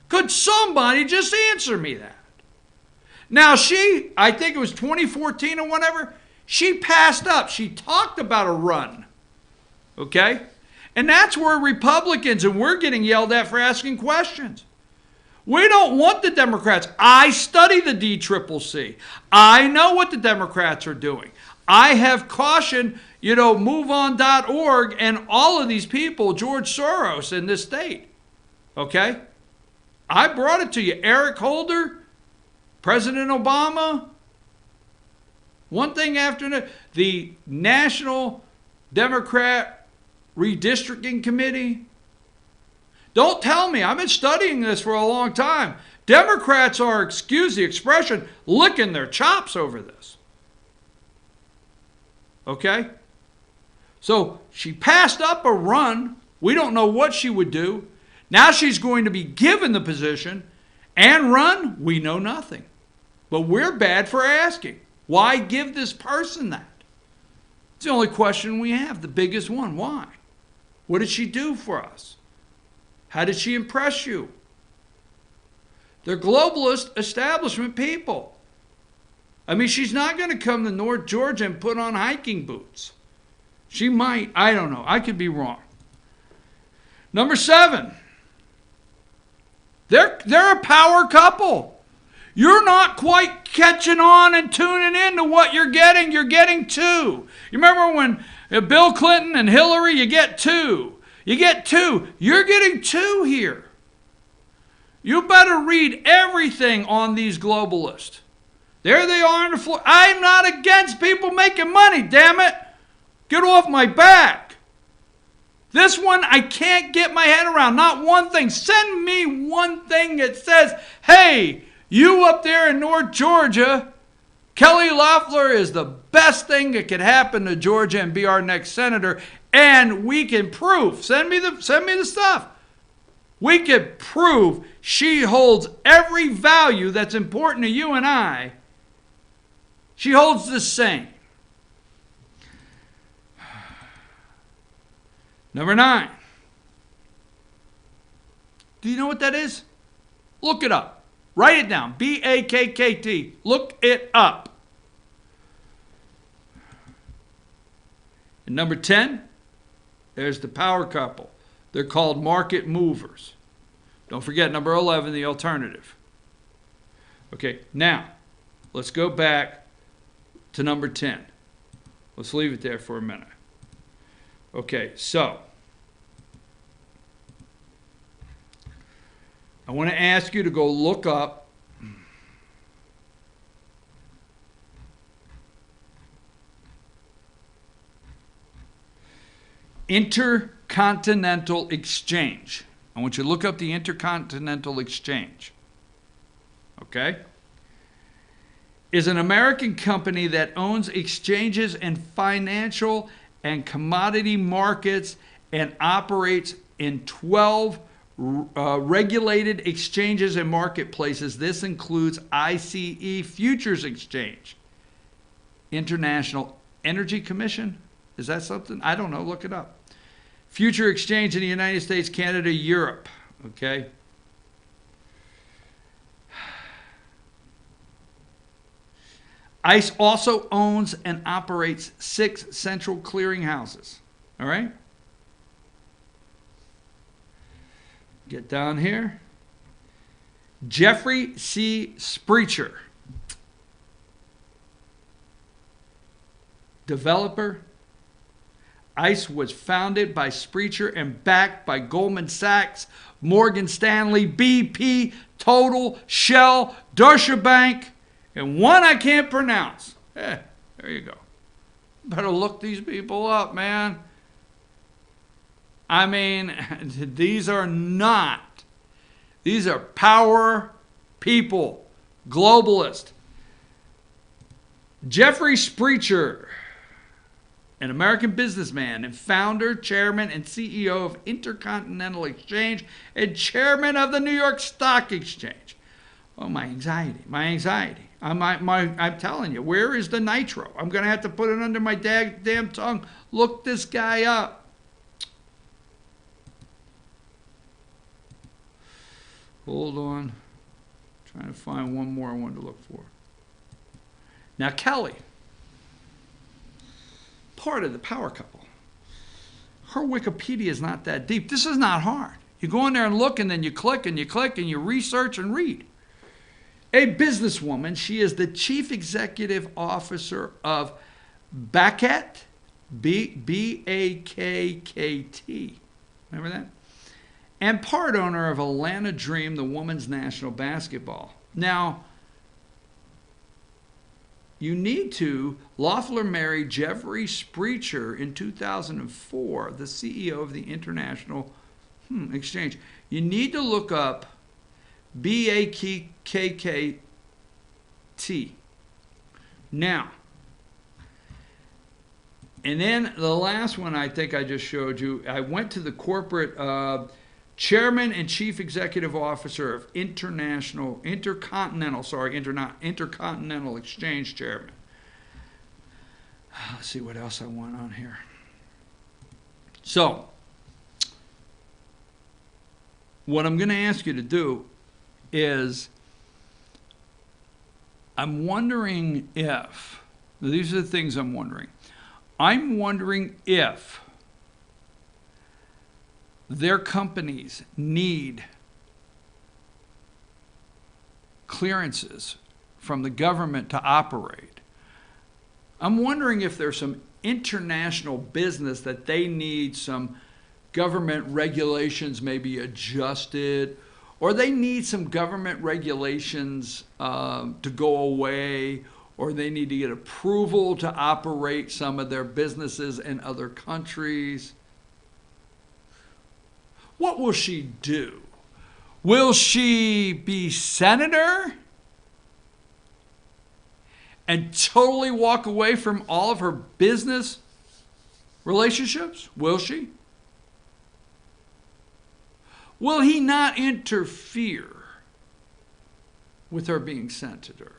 Could somebody just answer me that? Now I think it was 2014 or whatever, she passed up. She talked about a run. Okay? And that's where Republicans, and we're getting yelled at for asking questions. We don't want the Democrats. I study the DCCC. I know what the Democrats are doing. I have cautioned, MoveOn.org and all of these people, George Soros in this state. Okay? I brought it to you. Eric Holder, President Obama, one thing after another. The National Democrat Redistricting Committee. Don't tell me, I've been studying this for a long time. Democrats are, excuse the expression, licking their chops over this. Okay? So she passed up a run. We don't know what she would do. Now she's going to be given the position and run. We know nothing. But we're bad for asking. Why give this person that? It's the only question we have, the biggest one. Why? What did she do for us? How did she impress you? They're globalist establishment people. I mean, she's not going to come to North Georgia and put on hiking boots. She might. I don't know. I could be wrong. Number 7. They're a power couple. You're not quite catching on and tuning in to what you're getting. You're getting 2. You remember when Bill Clinton and Hillary, you get 2. You get 2. You're getting 2 here. You better read everything on these globalists. There they are on the floor. I'm not against people making money, damn it. Get off my back. This one I can't get my head around. Not one thing. Send me one thing that says, hey, you up there in North Georgia, Kelly Loeffler is the best thing that could happen to Georgia and be our next senator, and we can prove. Send me the stuff. We can prove she holds every value that's important to you and I. She holds the same. Number 9. Do you know what that is? Look it up. Write it down. BAKKT. Look it up. And number 10, there's the power couple. They're called market movers. Don't forget number 11, the alternative. Okay, now, let's go back to number 10. Let's leave it there for a minute. Okay, so I want to ask you to go look up Intercontinental Exchange. I want you to look up the Intercontinental Exchange. Okay? Is an American company that owns exchanges and financial and commodity markets and operates in 12 regulated exchanges and marketplaces. This includes ICE Futures Exchange, International Energy Commission. Is that something? I don't know. Look it up. Future Exchange in the United States, Canada, Europe. Okay. ICE also owns and operates 6 central clearinghouses. All right? Get down here. Jeffrey C. Sprecher, developer. ICE was founded by Sprecher and backed by Goldman Sachs, Morgan Stanley, BP, Total, Shell, Deutsche Bank, and one I can't pronounce. There you go. Better look these people up, man. I mean, these are power people, globalist. Jeffrey Sprecher, an American businessman and founder, chairman, and CEO of Intercontinental Exchange and chairman of the New York Stock Exchange. Oh, my anxiety. I'm telling you, where is the nitro? I'm going to have to put it under my damn tongue. Look this guy up. Hold on. Trying to find one more I wanted to look for. Now, Kelly, part of the power couple. Her Wikipedia is not that deep. This is not hard. You go in there and look, and then you click, and you research and read. A businesswoman, she is the chief executive officer of Bakkt, B-A-K-K-T. Remember that? And part owner of Atlanta Dream, the women's national basketball. Now, you need to. Loeffler married Jeffrey Sprecher in 2004, the CEO of the International Exchange. You need to look up BAKKT. Now, and then the last one I think I just showed you, I went to the corporate chairman and chief executive officer of Intercontinental Exchange chairman. Let's see what else I want on here. So, what I'm going to ask you to do is, I'm wondering if, these are the things I'm wondering. I'm wondering if their companies need clearances from the government to operate. I'm wondering if there's some international business that they need some government regulations maybe adjusted, or they need some government regulations to go away, or they need to get approval to operate some of their businesses in other countries. What will she do? Will she be senator and totally walk away from all of her business relationships? Will she? Will he not interfere with her being senator?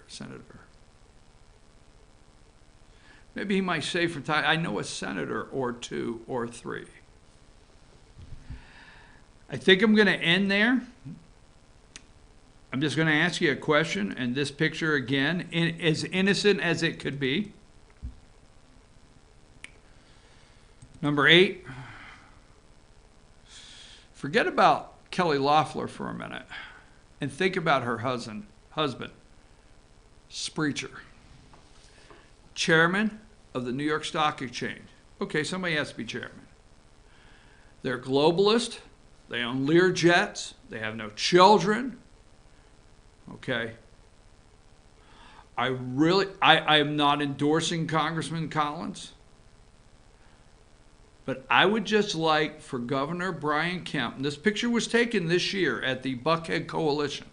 Maybe he might say from time, I know a senator or two or three. I think I'm going to end there. I'm just going to ask you a question, and this picture again, as innocent as it could be. Number 8. Forget about Kelly Loeffler for a minute and think about her husband, Sprecher, chairman of the New York Stock Exchange. Okay, somebody has to be chairman. They're globalist. They own Lear jets. They have no children. Okay. I am not endorsing Congressman Collins, but I would just like for Governor Brian Kemp, and this picture was taken this year at the Buckhead Coalition.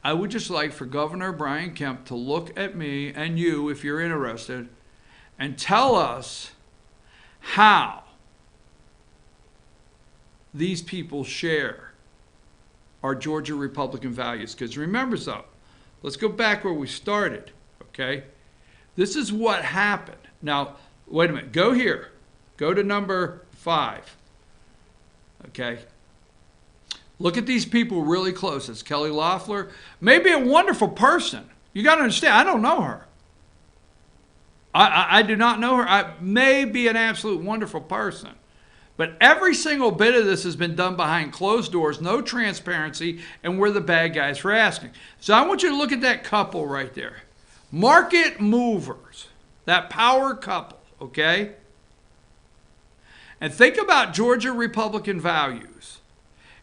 I would just like for Governor Brian Kemp to look at me and you, if you're interested, and tell us how these people share our Georgia Republican values. Because remember something, let's go back where we started, okay? This is what happened. Now, wait a minute, go here. Go to number 5, okay? Look at these people really close. It's Kelly Loeffler, maybe a wonderful person. You got to understand, I don't know her. I do not know her. I may be an absolute wonderful person. But every single bit of this has been done behind closed doors, no transparency, and we're the bad guys for asking. So I want you to look at that couple right there. Market movers, that power couple, okay? And think about Georgia Republican values.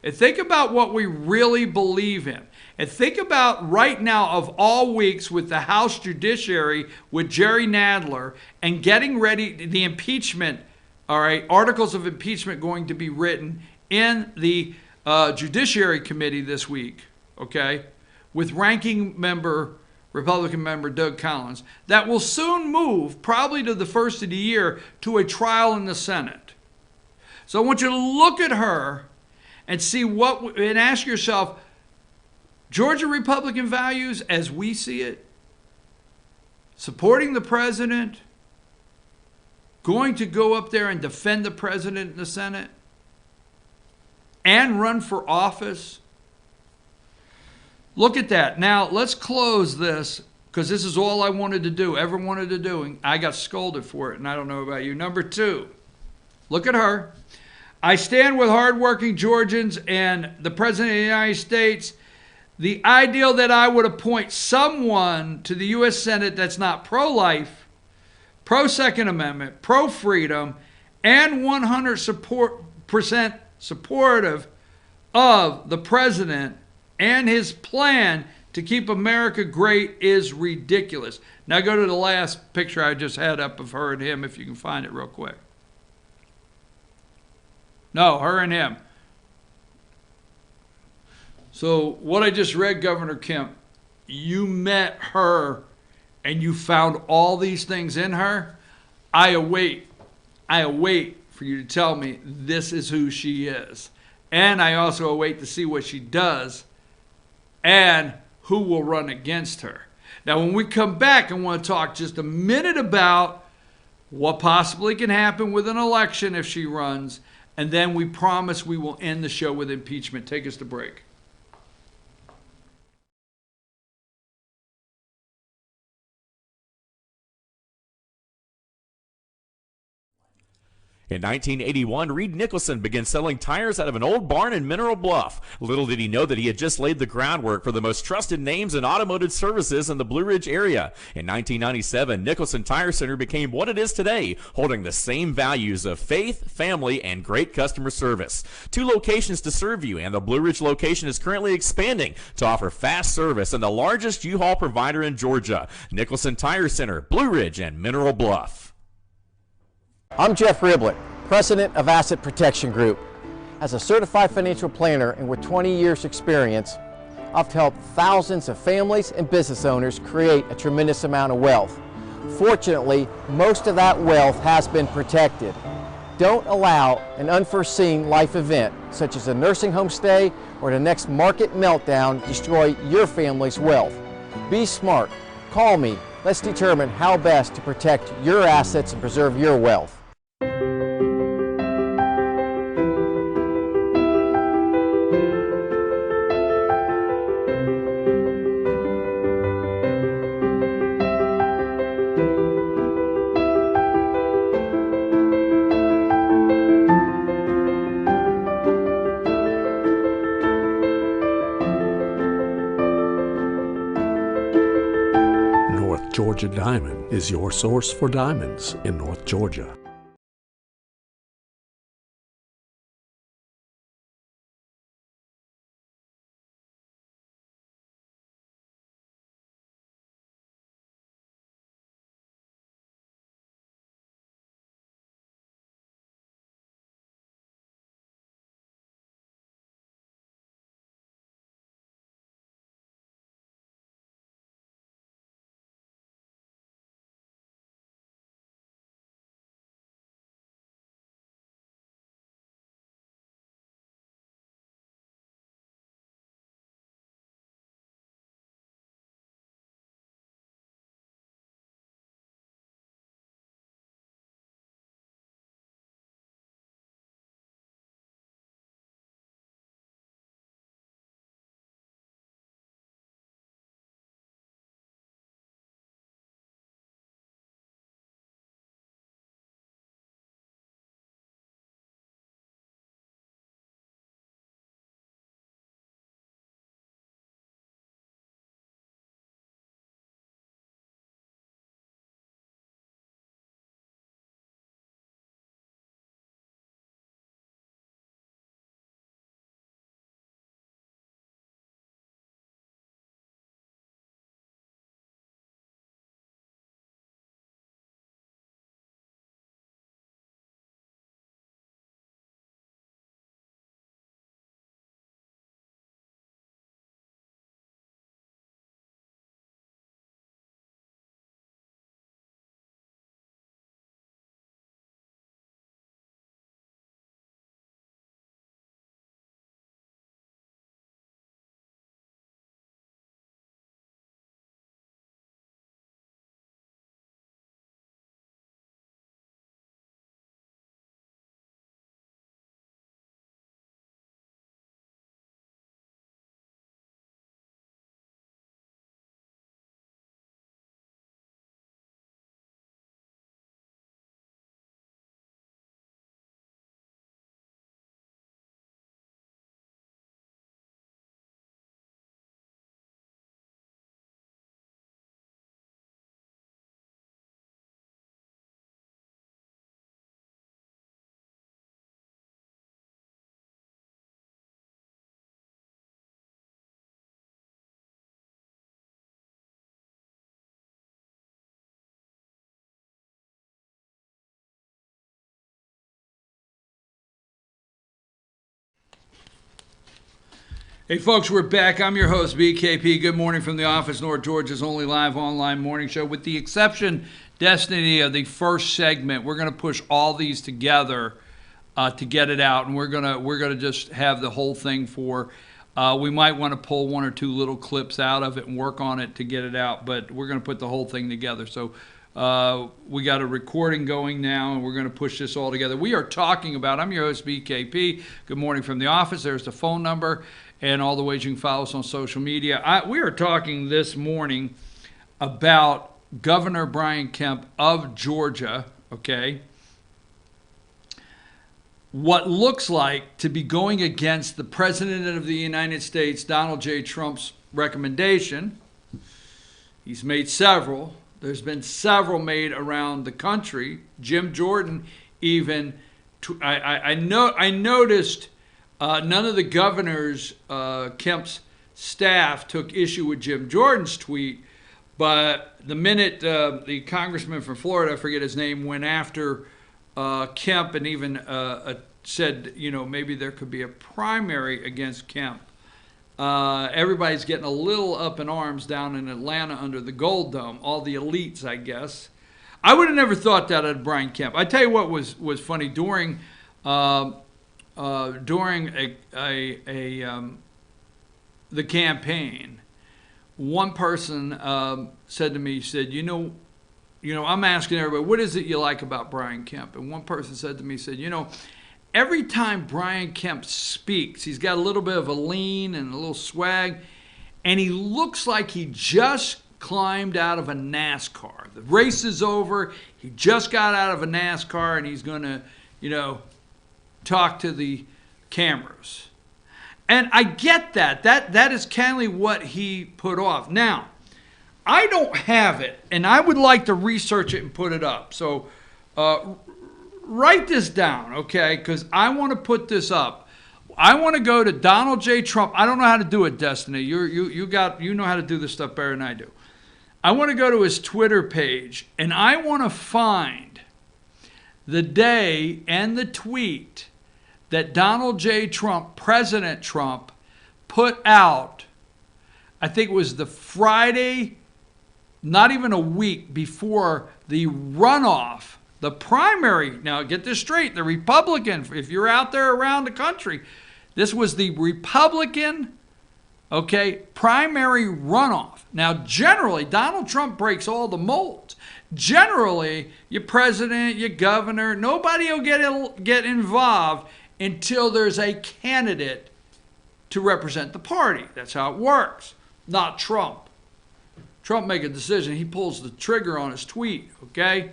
And think about what we really believe in. And think about right now of all weeks with the House Judiciary with Jerry Nadler and getting ready the impeachment. All right, articles of impeachment going to be written in the Judiciary Committee this week, okay, with ranking member, Republican member Doug Collins, that will soon move, probably to the first of the year, to a trial in the Senate. So I want you to look at her and see and ask yourself, Georgia Republican values as we see it, supporting the president, going to go up there and defend the president in the Senate and run for office. Look at that. Now, let's close this because this is all I wanted to do, ever wanted to do. And I got scolded for it, and I don't know about you. Number 2, look at her. I stand with hardworking Georgians and the President of the United States. The ideal that I would appoint someone to the U.S. Senate that's not pro-life, pro-Second Amendment, pro-freedom, and 100% supportive of the president and his plan to keep America great is ridiculous. Now go to the last picture I just had up of her and him, if you can find it real quick. No, her and him. So what I just read, Governor Kemp, you met her and you found all these things in her. I await for you to tell me this is who she is. And I also await to see what she does and who will run against her. Now, when we come back, I want to talk just a minute about what possibly can happen with an election if she runs, and then we promise we will end the show with impeachment. Take us to break. In 1981, Reed Nicholson began selling tires out of an old barn in Mineral Bluff. Little did he know that he had just laid the groundwork for the most trusted names in automotive services in the Blue Ridge area. In 1997, Nicholson Tire Center became what it is today, holding the same values of faith, family, and great customer service. 2 locations to serve you, and the Blue Ridge location is currently expanding to offer fast service and the largest U-Haul provider in Georgia. Nicholson Tire Center, Blue Ridge, and Mineral Bluff. I'm Jeff Riblett, President of Asset Protection Group. As a certified financial planner and with 20 years experience, I've helped thousands of families and business owners create a tremendous amount of wealth. Fortunately, most of that wealth has been protected. Don't allow an unforeseen life event, such as a nursing home stay or the next market meltdown, destroy your family's wealth. Be smart. Call me. Let's determine how best to protect your assets and preserve your wealth. North Georgia Diamond is your source for diamonds in North Georgia. Hey folks, we're back. I'm your host, BKP. Good morning from the office, North Georgia's only live online morning show. With the exception, Destiny, of the first segment, we're going to push all these together to get it out, and we're gonna just have the whole thing for. We might want to pull one or two little clips out of it and work on it to get it out, but we're going to put the whole thing together. So we got a recording going now, and we're going to push this all together. We are talking about. I'm your host, BKP. Good morning from the office. There's the phone number. And all the ways you can follow us on social media. We are talking this morning about Governor Brian Kemp of Georgia, okay? What looks like to be going against the President of the United States, Donald J. Trump's recommendation. He's made several. There's been several made around the country. Jim Jordan even, I noticed none of the governors, Kemp's staff, took issue with Jim Jordan's tweet, but the minute the congressman from Florida, I forget his name, went after Kemp and even said, maybe there could be a primary against Kemp, everybody's getting a little up in arms down in Atlanta under the Gold Dome, all the elites, I guess. I would have never thought that of Brian Kemp. I tell you what was funny during the campaign, one person said to me, he said, I'm asking everybody, what is it you like about Brian Kemp? And one person said to me, said, every time Brian Kemp speaks, he's got a little bit of a lean and a little swag, and he looks like he just climbed out of a NASCAR. The race is over. He just got out of a NASCAR, and he's going to, talk to the cameras. And I get that. That is kind of what he put off. Now, I don't have it, and I would like to research it and put it up. So write this down, okay? Because I want to put this up. I want to go to Donald J. Trump. I don't know how to do it, Destiny. You know how to do this stuff better than I do. I want to go to his Twitter page, and I want to find the day and the tweet that Donald J. Trump, President Trump, put out. I think it was the Friday, not even a week before the runoff, the primary. Now, get this straight. The Republican, if you're out there around the country, this was the Republican, primary runoff. Now, generally, Donald Trump breaks all the molds. Generally, your president, your governor, nobody will get involved until there's a candidate to represent the party. That's how it works. Not Trump. Trump make a decision. He pulls the trigger on his tweet, okay?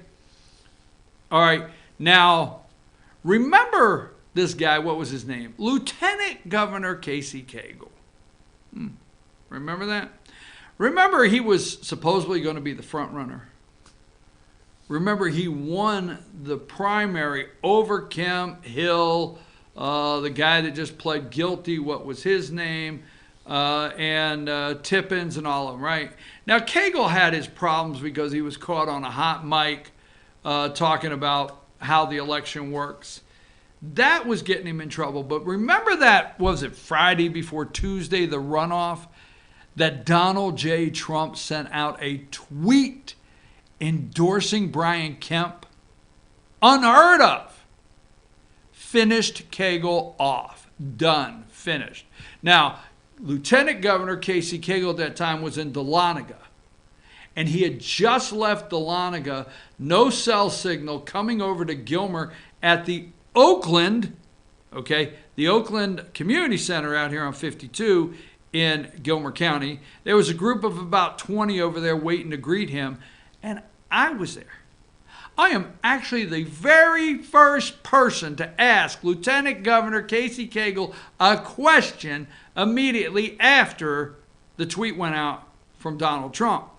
All right. Now, remember this guy, what was his name? Lieutenant Governor Casey Cagle. Remember that? Remember he was supposedly going to be the front runner. Remember he won the primary over Kemp, Hill, the guy that just pled guilty, what was his name, and Tippins and all of them, right? Now, Cagle had his problems because he was caught on a hot mic talking about how the election works. That was getting him in trouble. But remember that, was it Friday before Tuesday, the runoff, that Donald J. Trump sent out a tweet endorsing Brian Kemp? Unheard of. Finished Cagle off. Done. Finished. Now, Lieutenant Governor Casey Cagle at that time was in Dahlonega. And he had just left Dahlonega, no cell signal, coming over to Gilmer at the Oakland, the Oakland Community Center out here on 52 in Gilmer County. There was a group of about 20 over there waiting to greet him, and I was there. I am actually the very first person to ask Lieutenant Governor Casey Cagle a question immediately after the tweet went out from Donald Trump.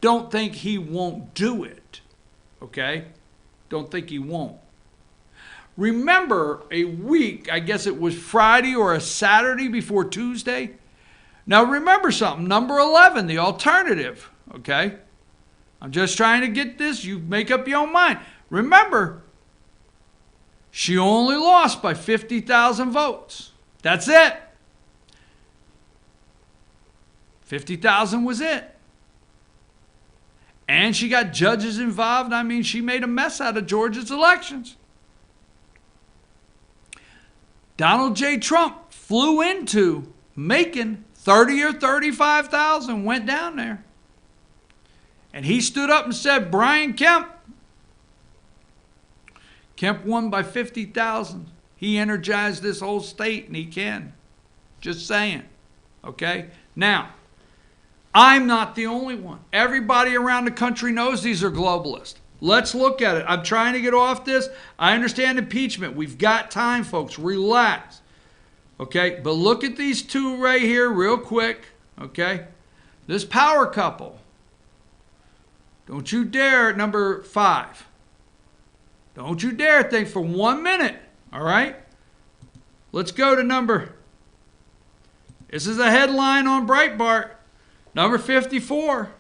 Don't think he won't do it, okay? Don't think he won't. Remember a week, I guess it was Friday or a Saturday before Tuesday. Now remember something, number 11, the alternative, okay? I'm just trying to get this. You make up your own mind. Remember, she only lost by 50,000 votes. That's it. 50,000 was it. And she got judges involved. I mean, she made a mess out of Georgia's elections. Donald J. Trump flew into Macon, 30 or 35,000, went down there. And he stood up and said, Brian Kemp. Kemp won by 50,000. He energized this whole state, and he can. Just saying. Okay? Now, I'm not the only one. Everybody around the country knows these are globalists. Let's look at it. I'm trying to get off this. I understand impeachment. We've got time, folks. Relax. Okay? But look at these two right here real quick. Okay? This power couple. Don't you dare, number 5. Don't you dare think for 1 minute. All right? Let's go to number. This is a headline on Breitbart. Number 54.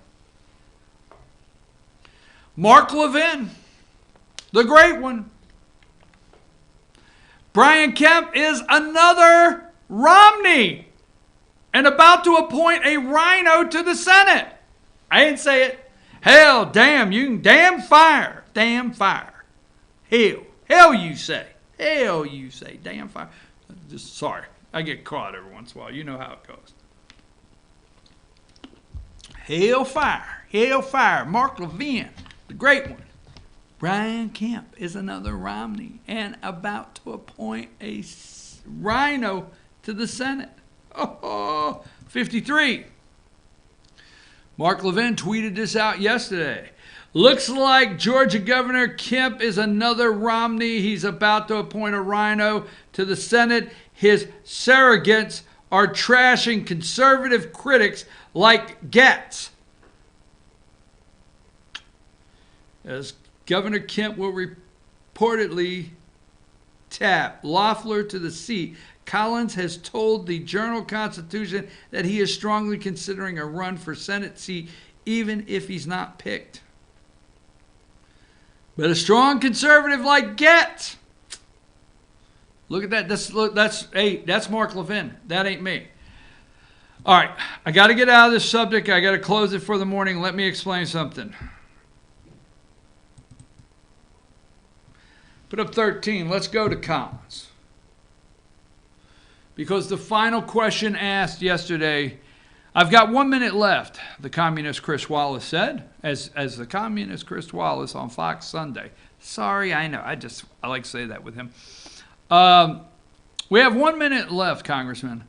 Mark Levin, the great one. Brian Kemp is another Romney and about to appoint a rhino to the Senate. I didn't say it. Hell, damn, you can damn fire. Damn fire. Hell you say. Hell you say. Damn fire. Just sorry. I get caught every once in a while. You know how it goes. Hell fire. Hell fire. Mark Levin, the great one. Brian Kemp is another Romney and about to appoint a rhino to the Senate. 53. Mark Levin tweeted this out yesterday. Looks like Georgia Governor Kemp is another Romney. He's about to appoint a rhino to the Senate. His surrogates are trashing conservative critics like Getz. As Governor Kemp will reportedly tap Loeffler to the seat, Collins has told the Journal-Constitution that he is strongly considering a run for Senate seat, even if he's not picked. But a strong conservative like Getz. Look at that. That's Mark Levin. That ain't me. All right. I got to get out of this subject. I got to close it for the morning. Let me explain something. Put up 13. Let's go to Collins. Because the final question asked yesterday, I've got 1 minute left, the communist Chris Wallace said, as the communist Chris Wallace on Fox Sunday. Sorry, I know. I like to say that with him. We have 1 minute left, Congressman.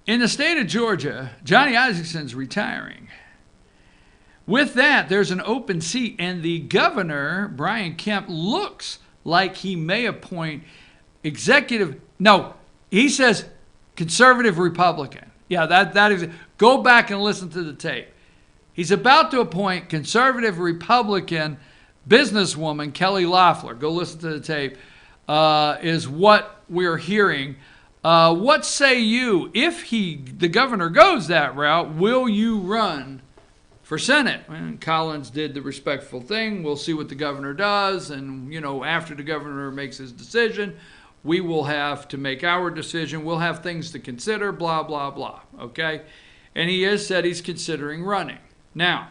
In the state of Georgia, Johnny Isaacson retiring. With that, there's an open seat, and the governor, Brian Kemp, looks like he may appoint he says conservative Republican. Yeah, that is. Go back and listen to the tape. He's about to appoint conservative Republican businesswoman Kelly Loeffler. Go listen to the tape. Is what we're hearing. What say you? If the governor goes that route, will you run for Senate? And Collins did the respectful thing. We'll see what the governor does. And, after the governor makes his decision, we will have to make our decision. We'll have things to consider, blah, blah, blah. Okay? And he has said he's considering running. Now,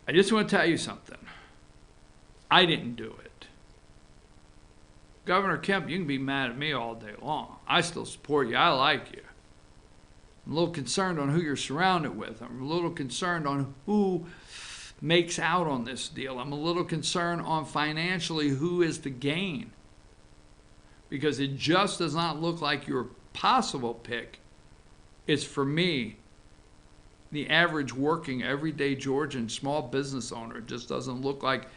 I just want to tell you something. I didn't do it. Governor Kemp, you can be mad at me all day long. I still support you. I like you. I'm a little concerned on who you're surrounded with. I'm a little concerned on who makes out on this deal. I'm a little concerned on financially who is to gain. Because it just does not look like your possible pick is, for me, the average working, everyday Georgian small business owner. It just doesn't look like,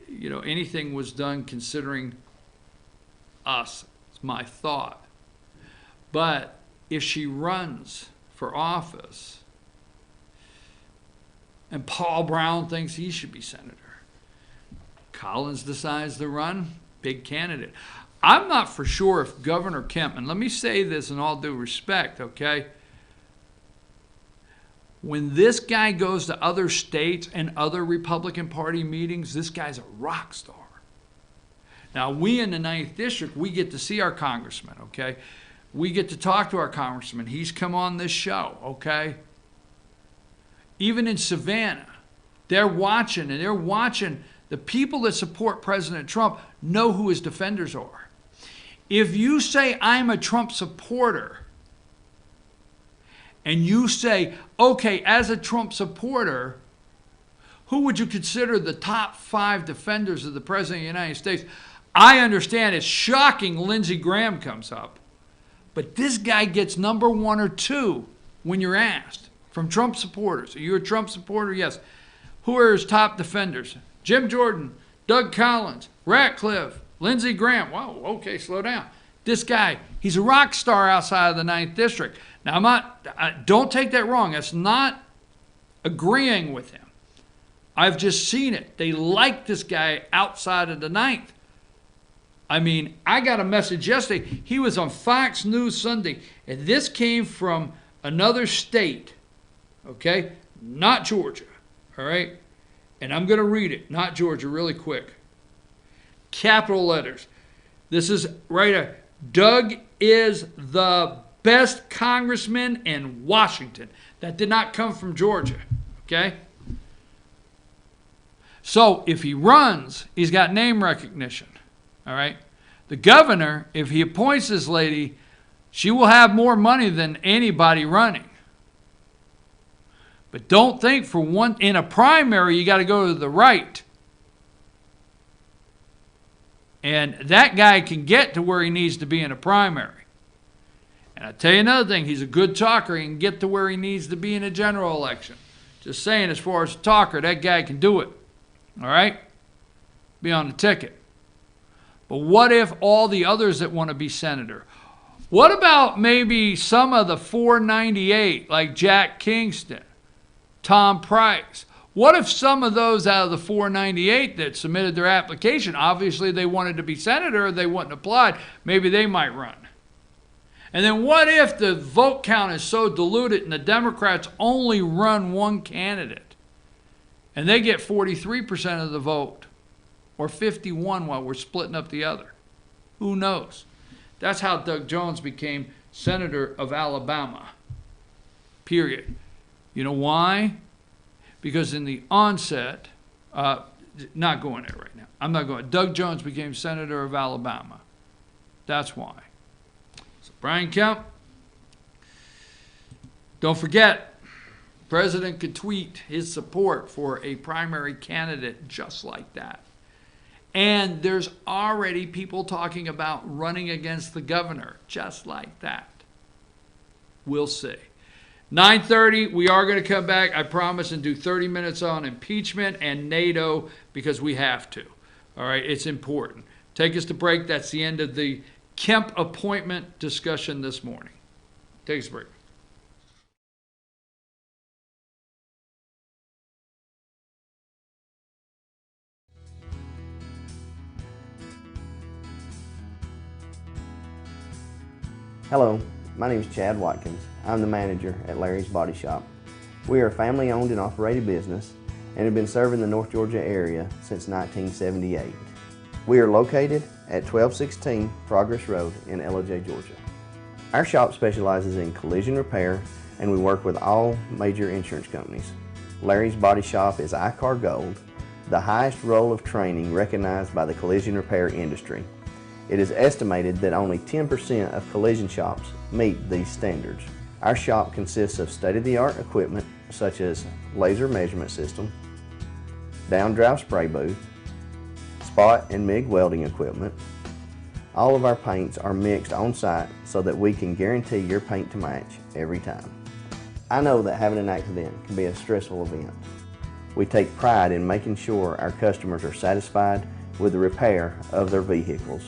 anything was done considering us. It's my thought. But if she runs for office and Paul Brown thinks he should be senator, Collins decides to run, big candidate. I'm not for sure if Governor Kemp, and let me say this in all due respect, okay? When this guy goes to other states and other Republican Party meetings, this guy's a rock star. Now, we in the 9th District, we get to see our congressman, okay? We get to talk to our congressman. He's come on this show, okay? Even in Savannah, they're watching, and they're watching. The people that support President Trump know who his defenders are. If you say, I'm a Trump supporter, and you say, okay, as a Trump supporter, who would you consider the top 5 defenders of the President of the United States? I understand it's shocking Lindsey Graham comes up, but this guy gets number 1 or 2 when you're asked from Trump supporters. Are you a Trump supporter? Yes. Who are his top defenders? Jim Jordan, Doug Collins, Ratcliffe, Lindsey Graham. Wow, okay, slow down. This guy, he's a rock star outside of the 9th District. Now, don't take that wrong. That's not agreeing with him. I've just seen it. They like this guy outside of the 9th. I mean, I got a message yesterday. He was on Fox News Sunday, and this came from another state, okay? Not Georgia, all right? And I'm going to read it, not Georgia, really quick. Capital letters. This is right there. Doug is the best congressman in Washington. That did not come from Georgia, okay? So if he runs, he's got name recognition, all right? The governor, if he appoints this lady, she will have more money than anybody running. But don't think for one, in a primary, you got to go to the right. And that guy can get to where he needs to be in a primary. And I'll tell you another thing, he's a good talker. He can get to where he needs to be in a general election. Just saying, as far as a talker, that guy can do it. All right? Be on the ticket. But what if all the others that want to be senator? What about maybe some of the 498, like Jack Kingston, Tom Price? What if some of those out of the 498 that submitted their application, obviously they wanted to be senator, they wouldn't apply, maybe they might run. And then what if the vote count is so diluted and the Democrats only run one candidate and they get 43% of the vote or 51 while we're splitting up the other? Who knows? That's how Doug Jones became senator of Alabama, period. You know why? Because in the onset, not going there right now. I'm not going. Doug Jones became senator of Alabama. That's why. So Brian Kemp, don't forget, the president could tweet his support for a primary candidate just like that. And there's already people talking about running against the governor just like that. We'll see. 9:30, we are going to come back, I promise, and do 30 minutes on impeachment and NATO because we have to. All right, it's important. Take us to break. That's the end of the Kemp appointment discussion this morning. Take us a break. Hello, my name is Chad Watkins. I'm the manager at Larry's Body Shop. We are a family-owned and operated business and have been serving the North Georgia area since 1978. We are located at 1216 Progress Road in LOJ, Georgia. Our shop specializes in collision repair and we work with all major insurance companies. Larry's Body Shop is ICAR Gold, the highest role of training recognized by the collision repair industry. It is estimated that only 10% of collision shops meet these standards. Our shop consists of state-of-the-art equipment such as laser measurement system, down-drive spray booth, spot and MIG welding equipment. All of our paints are mixed on-site so that we can guarantee your paint to match every time. I know that having an accident can be a stressful event. We take pride in making sure our customers are satisfied with the repair of their vehicles.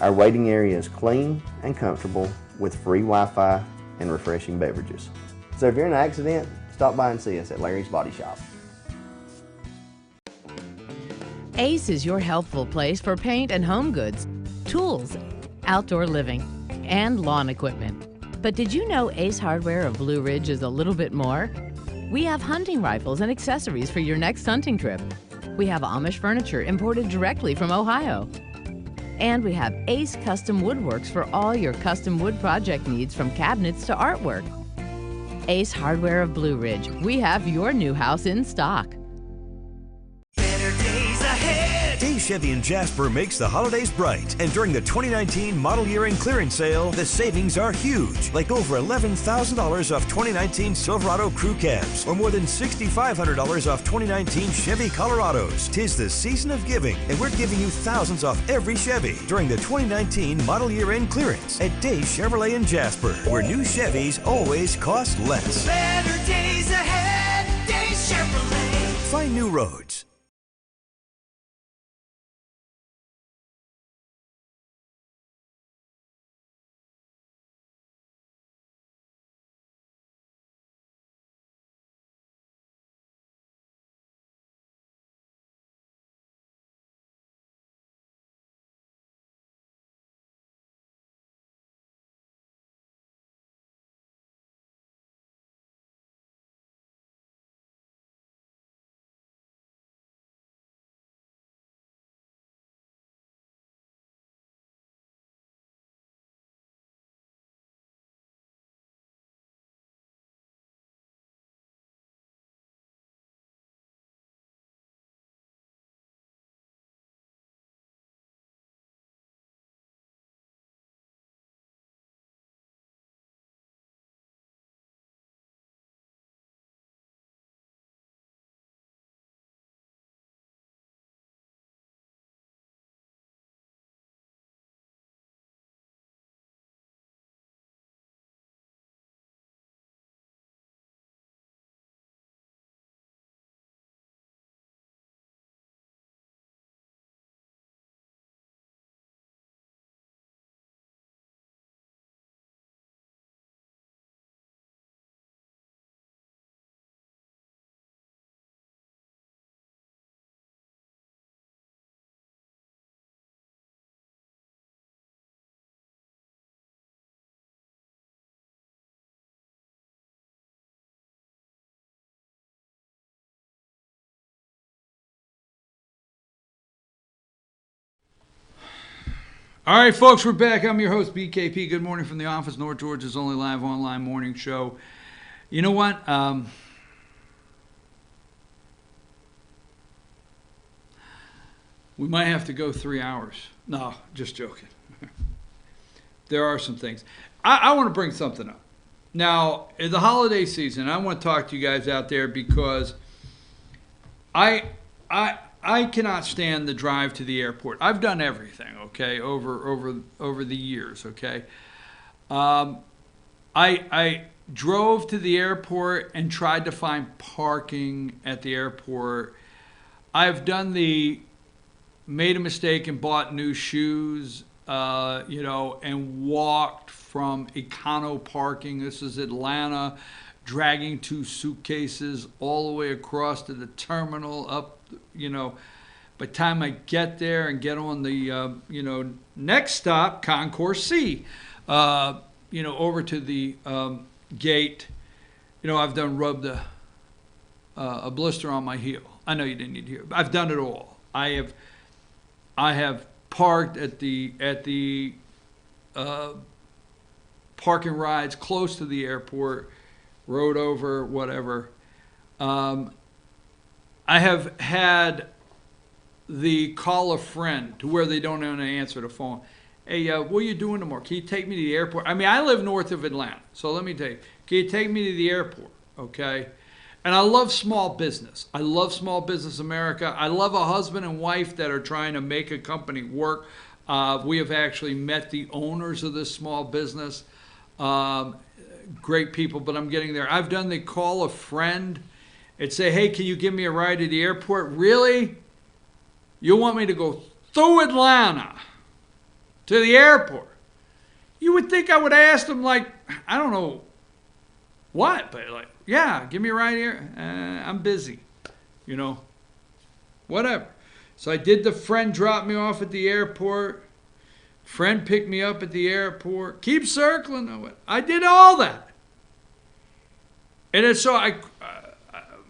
Our waiting area is clean and comfortable with free Wi-Fi and refreshing beverages. So if you're in an accident, stop by and see us at Larry's Body Shop. Ace is your healthful place for paint and home goods, tools, outdoor living, and lawn equipment. But did you know Ace Hardware of Blue Ridge is a little bit more? We have hunting rifles and accessories for your next hunting trip. We have Amish furniture imported directly from Ohio. And we have Ace Custom Woodworks for all your custom wood project needs, from cabinets to artwork. Ace Hardware of Blue Ridge. We have your new house in stock. Better days ahead. Days Chevy in Jasper makes the holidays bright. And during the 2019 model year end clearance sale, the savings are huge. Like over $11,000 off 2019 Silverado crew cabs, or more than $6,500 off 2019 Chevy Colorados. 'Tis the season of giving, and we're giving you thousands off every Chevy during the 2019 model year end clearance at Days Chevrolet in Jasper, where new Chevys always cost less. Better days ahead. Days Chevrolet. Find new roads. All right, folks, we're back. I'm your host, BKP. Good morning from the office, North Georgia's only live online morning show. You know what? We might have to go 3 hours. No, just joking. There are some things. I want to bring something up. Now, in the holiday season, I want to talk to you guys out there because I cannot stand the drive to the airport. I've done everything, okay, over the years, okay. I drove to the airport and tried to find parking at the airport. I've made a mistake and bought new shoes, and walked from Econo parking. This is Atlanta, dragging 2 suitcases all the way across to the terminal up. By the time I get there and get on the, next stop, Concourse C, over to the gate, I've rubbed a blister on my heel. I know you didn't need to hear, but I've done it all. I have parked at the parking rides close to the airport, rode over, whatever. I have had the call a friend to where they don't want to answer the phone. Hey, what are you doing tomorrow? Can you take me to the airport? I mean, I live north of Atlanta, so let me tell you. Can you take me to the airport? Okay. And I love small business. I love Small Business America. I love a husband and wife that are trying to make a company work. We have actually met the owners of this small business. Great people, but I'm getting there. I've done the call a friend and say, hey, can you give me a ride to the airport? Really? You want me to go through Atlanta to the airport? You would think I would ask them, like, I don't know what, but like, yeah, give me a ride here. I'm busy, whatever. So I did the friend drop me off at the airport. Friend picked me up at the airport. Keep circling. I did all that. And then so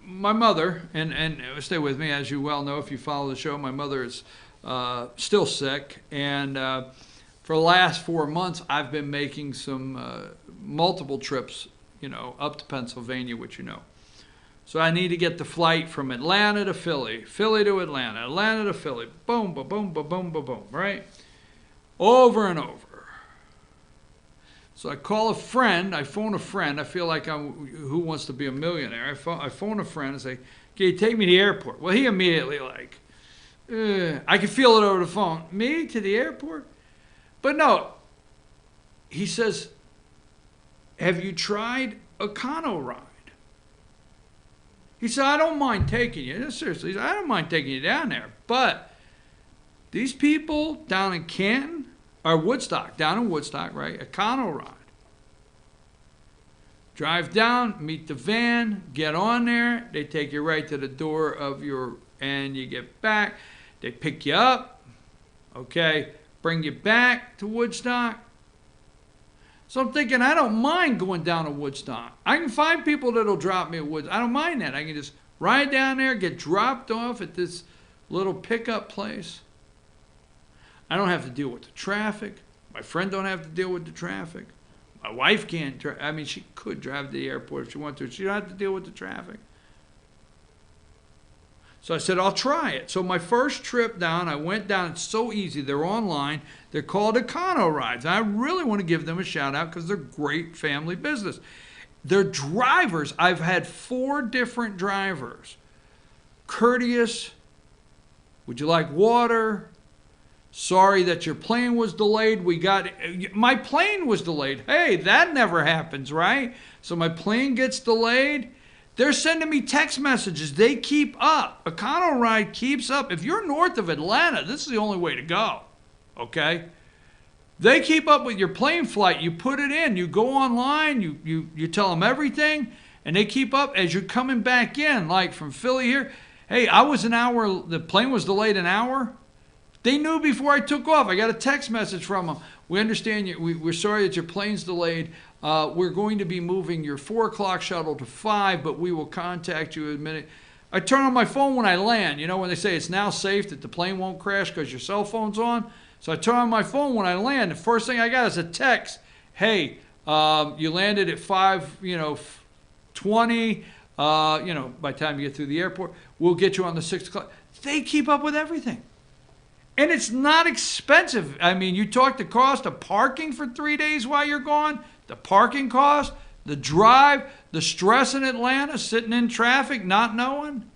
my mother, and stay with me, as you well know if you follow the show, my mother is still sick. And for the last 4 months, I've been making some multiple trips, up to Pennsylvania, which you know. So I need to get the flight from Atlanta to Philly, Philly to Atlanta, Atlanta to Philly, boom, ba boom, ba boom, ba boom, right? Over and over. So I call a friend, I phone a friend. I feel like I'm Who Wants to Be a Millionaire. I phone a friend and say, can you take me to the airport? Well, he immediately I can feel it over the phone. Me to the airport? But no, he says, have you tried a Econo ride? He said, I don't mind taking you. Seriously, I don't mind taking you down there. But these people down in Canton, or Woodstock, down in Woodstock, right? Econo ride. Drive down, meet the van, get on there. They take you right to the door of and you get back. They pick you up, okay, bring you back to Woodstock. So I'm thinking, I don't mind going down to Woodstock. I can find people that'll drop me at Woodstock. I don't mind that. I can just ride down there, get dropped off at this little pickup place. I don't have to deal with the traffic. My friend don't have to deal with the traffic. My wife can't. She could drive to the airport if she wanted to. She don't have to deal with the traffic. So I said, I'll try it. So my first trip down, I went down. It's so easy. They're online. They're called Econo Rides. I really want to give them a shout out because they're great family business. Their drivers, I've had 4 different drivers. Courteous. Would you like water? Sorry that your plane was delayed. My plane was delayed. Hey, that never happens, right? So my plane gets delayed. They're sending me text messages. They keep up. Econo Ride keeps up. If you're north of Atlanta, this is the only way to go, okay? They keep up with your plane flight. You put it in. You go online. You tell them everything, and they keep up as you're coming back in, like from Philly here. Hey, I was an hour. The plane was delayed an hour. They knew before I took off. I got a text message from them. We understand you. We're sorry that your plane's delayed. We're going to be moving your 4 o'clock shuttle to 5, but we will contact you in a minute. I turn on my phone when I land. You know, when they say it's now safe that the plane won't crash because your cell phone's on. So I turn on my phone when I land. The first thing I got is a text. Hey, you landed at 5:20. By the time you get through the airport, we'll get you on the 6 o'clock. They keep up with everything. And it's not expensive. I mean, you talk the cost of parking for 3 days while you're gone, the parking cost, the drive, the stress in Atlanta, sitting in traffic, not knowing.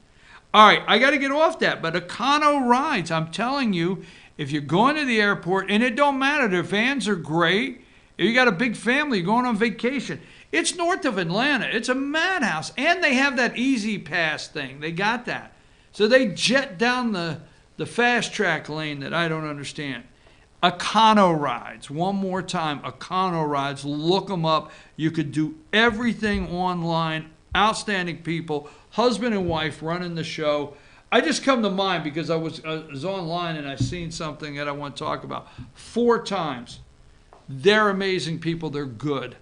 All right, I got to get off that. But Econo Rides, I'm telling you, if you're going to the airport, and it don't matter, their vans are great. If you got a big family going on vacation, it's north of Atlanta. It's a madhouse. And they have that Easy Pass thing. They got that. So they jet down the fast track lane that I don't understand. Econo Rides. One more time, Econo Rides. Look them up. You could do everything online. Outstanding people. Husband and wife running the show. I just come to mind because I was online and I seen something that I want to talk about 4 times. They're amazing people. They're good.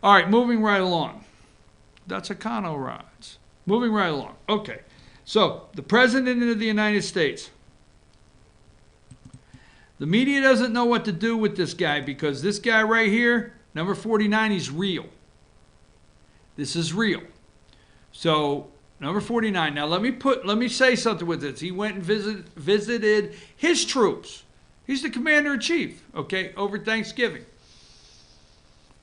All right, moving right along. That's Econo Rides. Moving right along. Okay. So, the President of the United States. The media doesn't know what to do with this guy because this guy right here, number 49, he's real. This is real. So, number 49. Now, let me say something with this. He went and visited his troops. He's the commander-in-chief, okay, over Thanksgiving.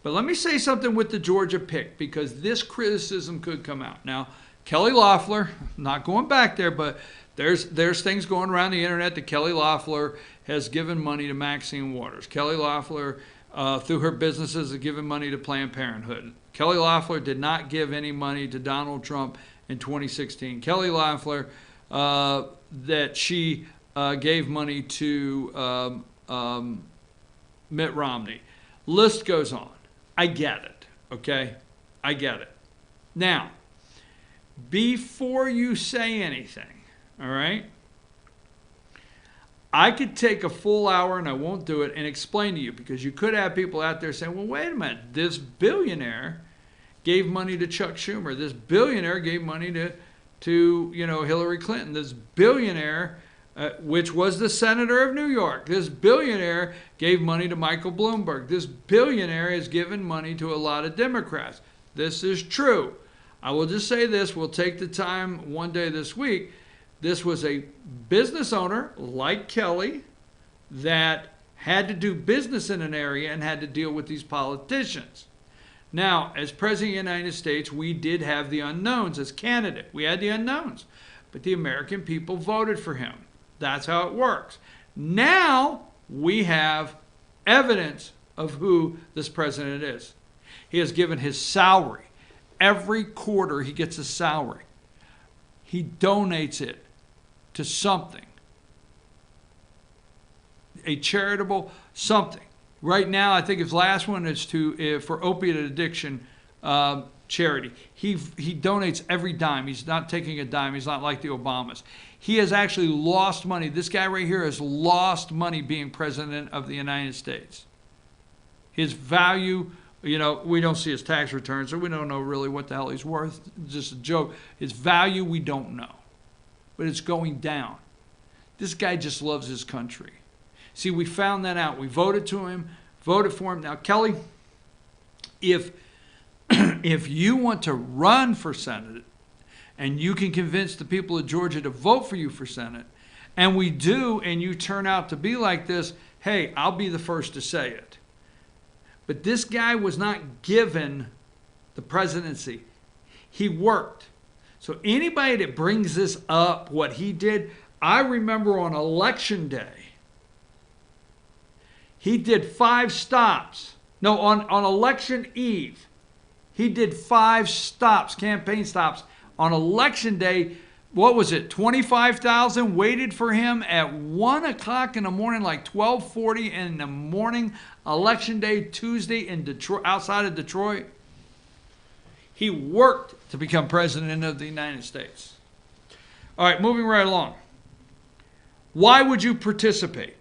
But let me say something with the Georgia pick because this criticism could come out. Now, Kelly Loeffler, not going back there, but there's things going around the internet that Kelly Loeffler has given money to Maxine Waters. Kelly Loeffler, through her businesses, has given money to Planned Parenthood. Kelly Loeffler did not give any money to Donald Trump in 2016. Kelly Loeffler, that she gave money to Mitt Romney. List goes on. I get it, okay? I get it. Now, before you say anything, all right, I could take a full hour, and I won't do it, and explain to you, because you could have people out there saying, well, wait a minute, this billionaire gave money to Chuck Schumer. This billionaire gave money to Hillary Clinton. This billionaire which was the senator of New York. This billionaire gave money to Michael Bloomberg. This billionaire has given money to a lot of Democrats. This is true. I will just say this. We'll take the time one day this week. This was a business owner like Kelly that had to do business in an area and had to deal with these politicians. Now, as President of the United States, we did have the unknowns as candidate. We had the unknowns. But the American people voted for him. That's how it works. Now we have evidence of who this president is. He has given his salary. Every quarter he gets a salary. He donates it to something. A charitable something. Right now, I think his last one is to for opiate addiction charity. He donates every dime. He's not taking a dime. He's not like the Obamas. He has actually lost money. This guy right here has lost money being president of the United States. His value, we don't see his tax returns, so we don't know really what the hell he's worth. It's just a joke. His value, we don't know. But it's going down. This guy just loves his country. See, we found that out. We voted for him. Now, Kelly, if you want to run for Senate and you can convince the people of Georgia to vote for you for Senate, and we do, and you turn out to be like this, hey, I'll be the first to say it. But this guy was not given the presidency. He worked. So anybody that brings this up, what he did, I remember on election day, he did 5 stops. No, on election eve, he did 5 stops, campaign stops. On election day, what was it, 25,000 waited for him at 1 o'clock in the morning, like 12:40 in the morning, election day, Tuesday in Detroit, outside of Detroit. He worked to become president of the United States. All right, moving right along. Why would you participate?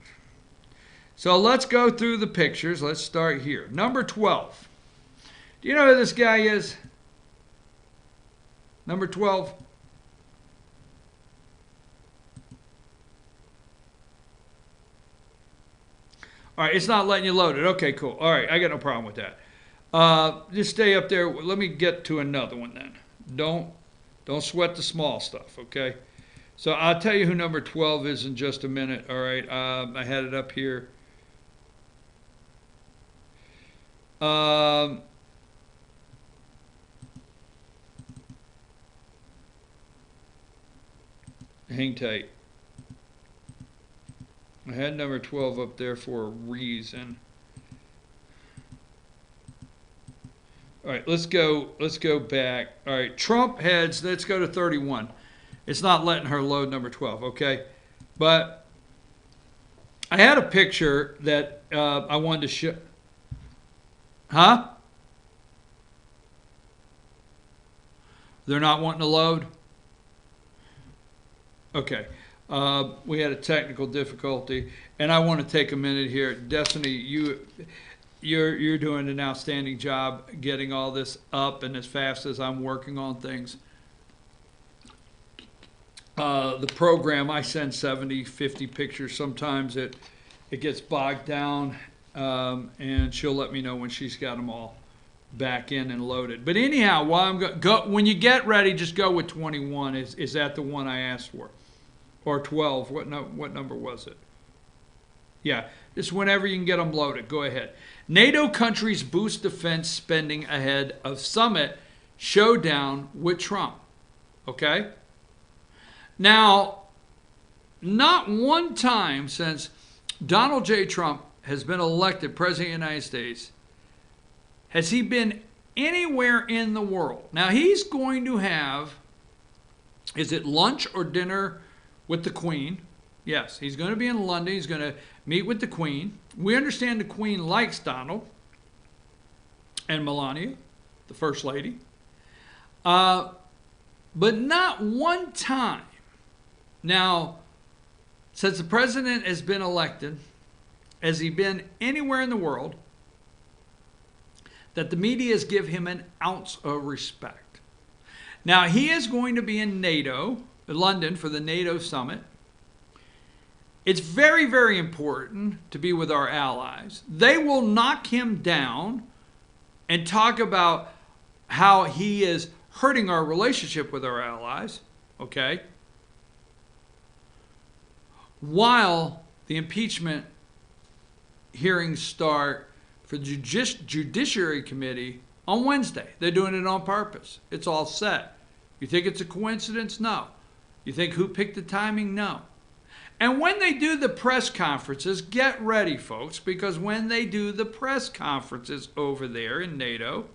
So let's go through the pictures. Let's start here. Number 12. Do you know who this guy is? Number 12. All right, it's not letting you load it. Okay, cool. All right, I got no problem with that. Just stay up there. Let me get to another one then. Don't sweat the small stuff, okay? So I'll tell you who number 12 is in just a minute. All right, I had it up here. Hang tight. I had number 12 up there for a reason. All right, let's go back. All right, Trump heads, let's go to 31. It's not letting her load number 12, okay? But I had a picture that I wanted to show. Huh? They're not wanting to load? Okay. We had a technical difficulty, and I want to take a minute here. Destiny, you're doing an outstanding job getting all this up, and as fast as I'm working on things. The program, I send 70, 50 pictures. Sometimes it gets bogged down, and she'll let me know when she's got them all back in and loaded. But anyhow, while I'm go when you get ready, just go with 21. Is that the one I asked for? Or 12? What number was it? Yeah, just whenever you can get them loaded, go ahead. NATO countries boost defense spending ahead of summit showdown with Trump. Okay? Now, not one time since Donald J. Trump has been elected President of the United States has he been anywhere in the world. Now, he's going to have, is it lunch or dinner with the Queen? Yes, he's going to be in London. He's going to meet with the Queen. We understand the Queen likes Donald and Melania, the First Lady. But not one time. Now, since the president has been elected, has he been anywhere in the world that the medias give him an ounce of respect? Now, he is going to be in NATO, London, for the NATO summit. It's very, very important to be with our allies. They will knock him down and talk about how he is hurting our relationship with our allies, okay? While the impeachment hearings start for the Judiciary Committee on Wednesday. They're doing it on purpose. It's all set. You think it's a coincidence? No. You think who picked the timing? No. And when they do the press conferences, get ready, folks, because when they do the press conferences over there in NATO,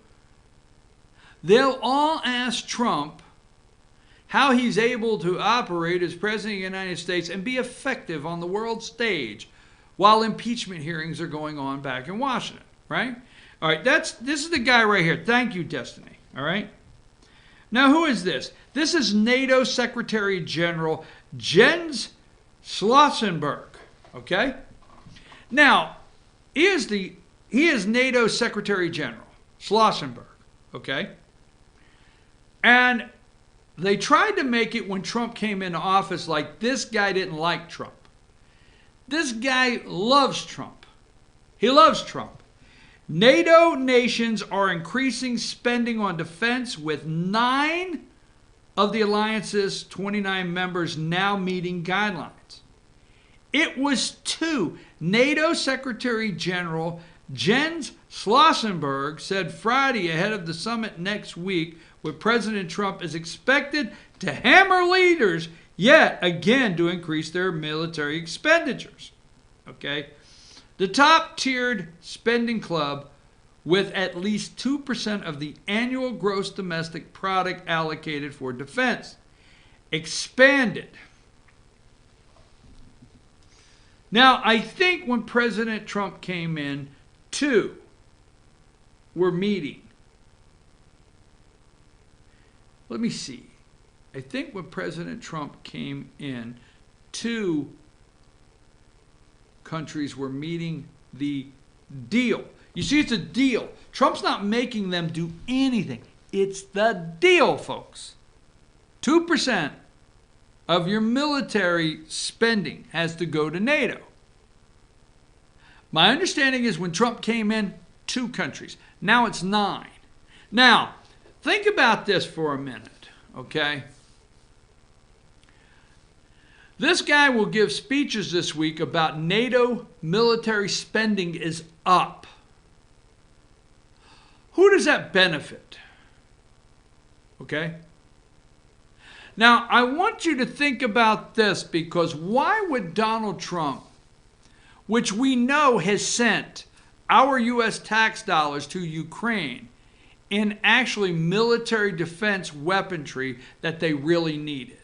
they'll all ask Trump how he's able to operate as President of the United States and be effective on the world stage while impeachment hearings are going on back in Washington, right? All right, this is the guy right here. Thank you, Destiny. All right. Now, who is this? This is NATO Secretary General Jens Stoltenberg. Okay. Now, he is NATO Secretary General Stoltenberg. Okay. And they tried to make it when Trump came into office like this guy didn't like Trump. This guy loves Trump. He loves Trump. NATO nations are increasing spending on defense, with 9 of the alliance's 29 members now meeting guidelines. It was 2. NATO Secretary General Jens Stoltenberg said Friday ahead of the summit next week, where President Trump is expected to hammer leaders yet again to increase their military expenditures. Okay? The top-tiered spending club, with at least 2% of the annual gross domestic product allocated for defense, expanded. Now, I think when President Trump came in, 2 were meeting. Let me see. I think when President Trump came in, 2 countries were meeting the deal. You see, it's a deal. Trump's not making them do anything. It's the deal, folks. 2% of your military spending has to go to NATO. My understanding is when Trump came in, 2 countries. Now it's 9. Now, think about this for a minute, okay? This guy will give speeches this week about NATO military spending is up. Who does that benefit? Okay? Now, I want you to think about this, because why would Donald Trump, which we know has sent our U.S. tax dollars to Ukraine in actually military defense weaponry that they really needed?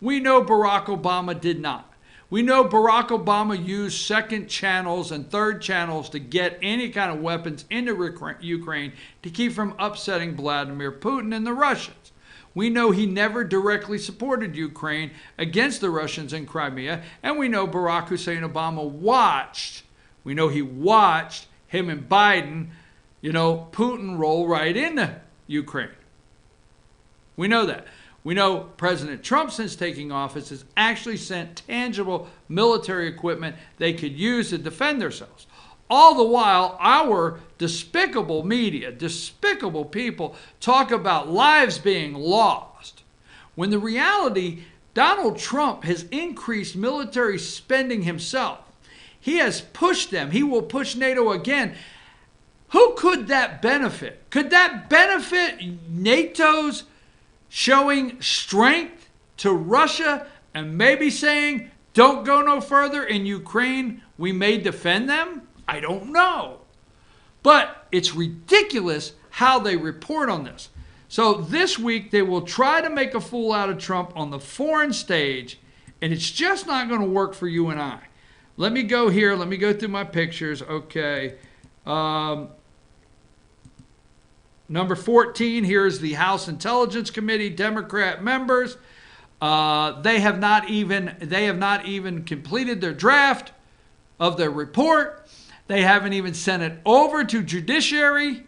We know Barack Obama did not. We know Barack Obama used second channels and third channels to get any kind of weapons into Ukraine to keep from upsetting Vladimir Putin and the Russians. We know he never directly supported Ukraine against the Russians in Crimea, and we know Barack Hussein Obama watched him and Biden, Putin roll right into Ukraine. We know that. We know President Trump, since taking office, has actually sent tangible military equipment they could use to defend themselves. All the while, our despicable media, despicable people talk about lives being lost, when the reality, Donald Trump has increased military spending himself. He has pushed them. He will push NATO again. Who could that benefit? Could that benefit NATO's showing strength to Russia and maybe saying, don't go no further in Ukraine, we may defend them? I don't know. But it's ridiculous how they report on this. So this week they will try to make a fool out of Trump on the foreign stage, and it's just not going to work for you and I. Let me go here. Let me go through my pictures. Okay. Number 14, here's the House Intelligence Committee, Democrat members. They have not even completed their draft of their report. They haven't even sent it over to Judiciary.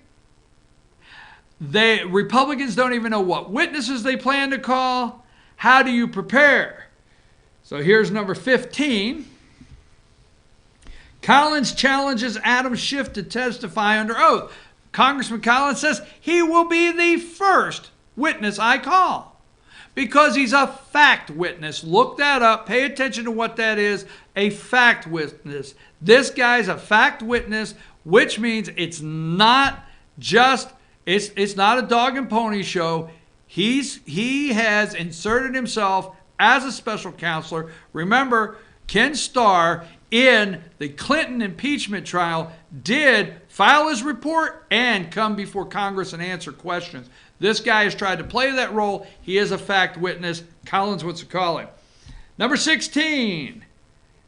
Republicans don't even know what witnesses they plan to call. How do you prepare? So here's number 15. Collins challenges Adam Schiff to testify under oath. Congressman Collins says he will be the first witness I call because he's a fact witness. Look that up. Pay attention to what that is. A fact witness. This guy's a fact witness, which means it's not just, it's not a dog and pony show. He has inserted himself as a special counselor. Remember, Ken Starr in the Clinton impeachment trial did file his report and come before Congress and answer questions. This guy has tried to play that role. He is a fact witness. Collins wants to call him. Number 16,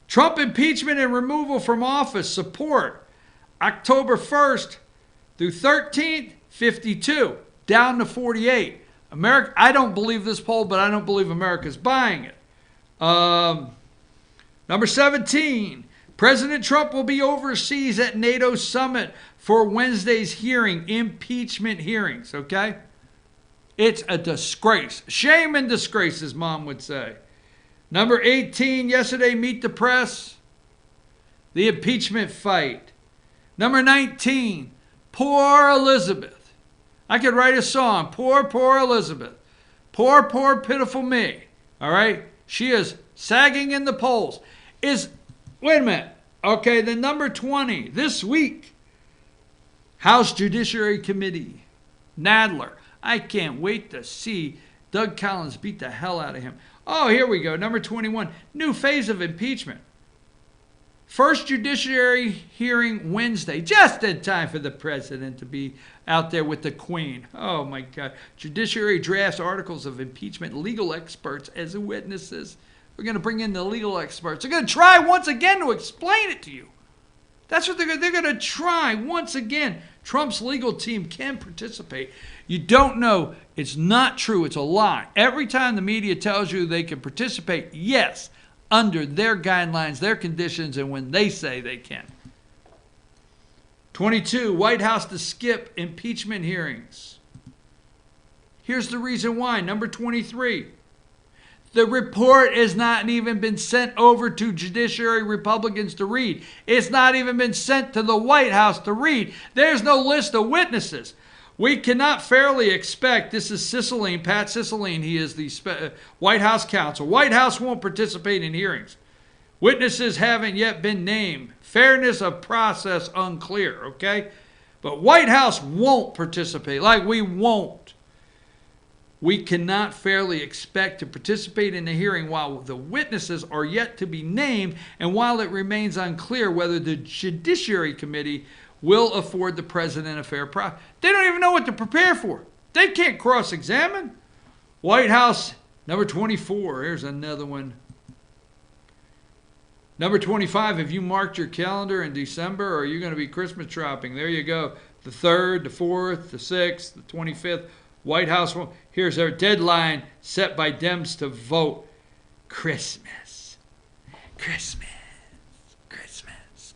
Trump impeachment and removal from office support. October 1st through 13th, 52, down to 48. America, I don't believe this poll, but I don't believe America's buying it. Number 17, President Trump will be overseas at NATO summit for Wednesday's hearing, impeachment hearings, okay? It's a disgrace. Shame and disgrace, as Mom would say. Number 18, yesterday, Meet the Press, the impeachment fight. Number 19, poor Elizabeth. I could write a song, poor, poor Elizabeth. Poor, poor, pitiful me. All right? She is sagging in the polls. Wait a minute. Okay, the number 20, this week, House Judiciary Committee, Nadler. I can't wait to see Doug Collins beat the hell out of him. Oh, here we go. Number 21, new phase of impeachment. First judiciary hearing Wednesday, just in time for the president to be out there with the Queen. Oh, my God. Judiciary drafts articles of impeachment, legal experts as witnesses. We're going to bring in the legal experts. They're going to try once again to explain it to you. That's what they're going to try once again. Trump's legal team can participate. You don't know. It's not true. It's a lie. Every time the media tells you they can participate, yes, under their guidelines, their conditions, and when they say they can. 22, White House to skip impeachment hearings. Here's the reason why. Number 23, the report has not even been sent over to Judiciary Republicans to read. It's not even been sent to the White House to read. There's no list of witnesses. We cannot fairly expect, this is Cicilline, Pat Cicilline, he is the White House counsel. White House won't participate in hearings. Witnesses haven't yet been named. Fairness of process unclear, okay? But White House won't participate, like we won't. We cannot fairly expect to participate in the hearing while the witnesses are yet to be named and while it remains unclear whether the Judiciary Committee will afford the president a fair process. They don't even know what to prepare for. They can't cross-examine. White House, number 24. Here's another one. Number 25, have you marked your calendar in December or are you going to be Christmas shopping? There you go. The 3rd, the 4th, the 6th, the 25th. White House, here's our deadline set by Dems to vote. Christmas. Christmas. Christmas.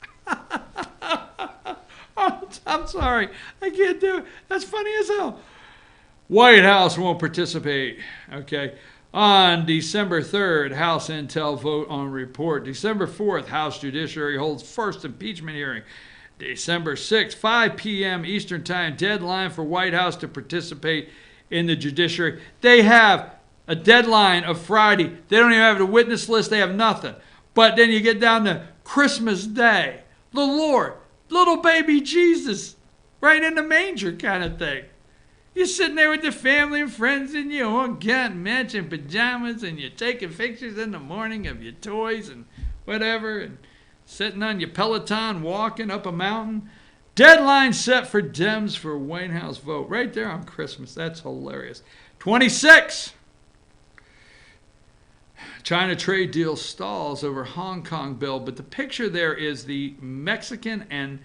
I'm sorry. I can't do it. That's funny as hell. White House won't participate. Okay. On December 3rd, House Intel vote on report. December 4th, House Judiciary holds first impeachment hearing. December 6th, 5 p.m. Eastern Time, deadline for White House to participate in the judiciary. They have a deadline of Friday. They don't even have a witness list. They have nothing. But then you get down to Christmas Day. The Lord, little baby Jesus, right in the manger kind of thing. You're sitting there with your family and friends and you all got matching pajamas and you're taking pictures in the morning of your toys and whatever and sitting on your Peloton walking up a mountain. Deadline set for Dems for White House vote. Right there on Christmas. That's hilarious. 26. China trade deal stalls over Hong Kong bill. But the picture there is the Mexican and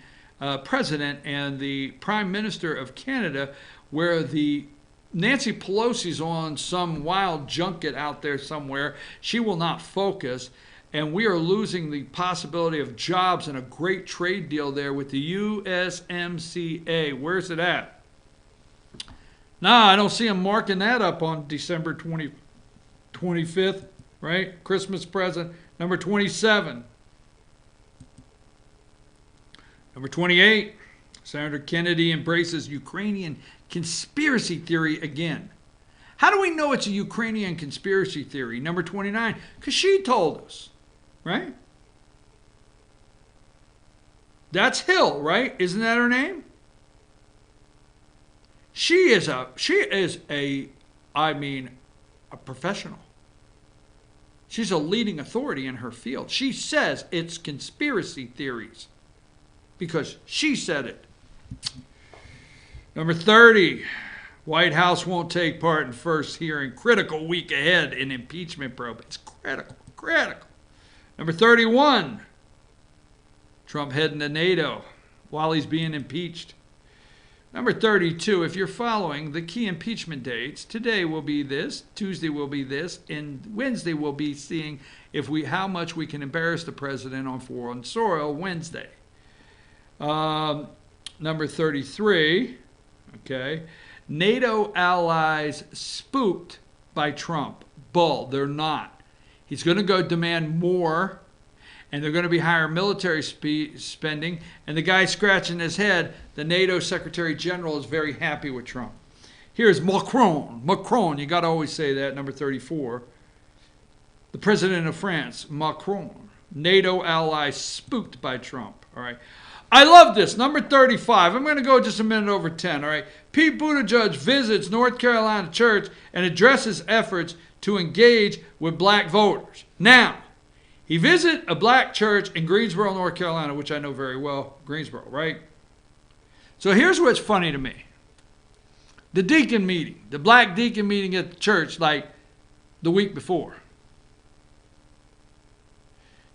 president and the Prime Minister of Canada, where the Nancy Pelosi's on some wild junket out there somewhere. She will not focus. And we are losing the possibility of jobs and a great trade deal there with the USMCA. Where's it at? Nah, I don't see them marking that up on December 25th. right? Christmas present. Number 27. Number 28. Senator Kennedy embraces Ukrainian conspiracy theory again. How do we know it's a Ukrainian conspiracy theory? Number 29. Because she told us, right? That's Hill, right? Isn't that her name? She is a professional. She's a leading authority in her field. She says it's conspiracy theories because she said it. Number 30, White House won't take part in first hearing. Critical week ahead in impeachment probe. It's critical. Number 31, Trump heading to NATO while he's being impeached. Number 32, if you're following the key impeachment dates, today will be this, Tuesday will be this, and Wednesday we'll be seeing how much we can embarrass the president on foreign soil Wednesday. Number 33, okay, NATO allies spooked by Trump. Bull, they're not. He's going to go demand more, and they're going to be higher military spending. And the guy scratching his head, the NATO Secretary General, is very happy with Trump. Here's Macron. Macron, you got to always say that, number 34. The president of France, Macron. NATO allies spooked by Trump. All right. I love this. Number 35. I'm going to go just a minute over 10. All right. Pete Buttigieg visits North Carolina church and addresses efforts to engage with black voters. Now, he visited a black church in Greensboro, North Carolina, which I know very well, Greensboro, right? So here's what's funny to me. The deacon meeting, the black deacon meeting at the church, like the week before.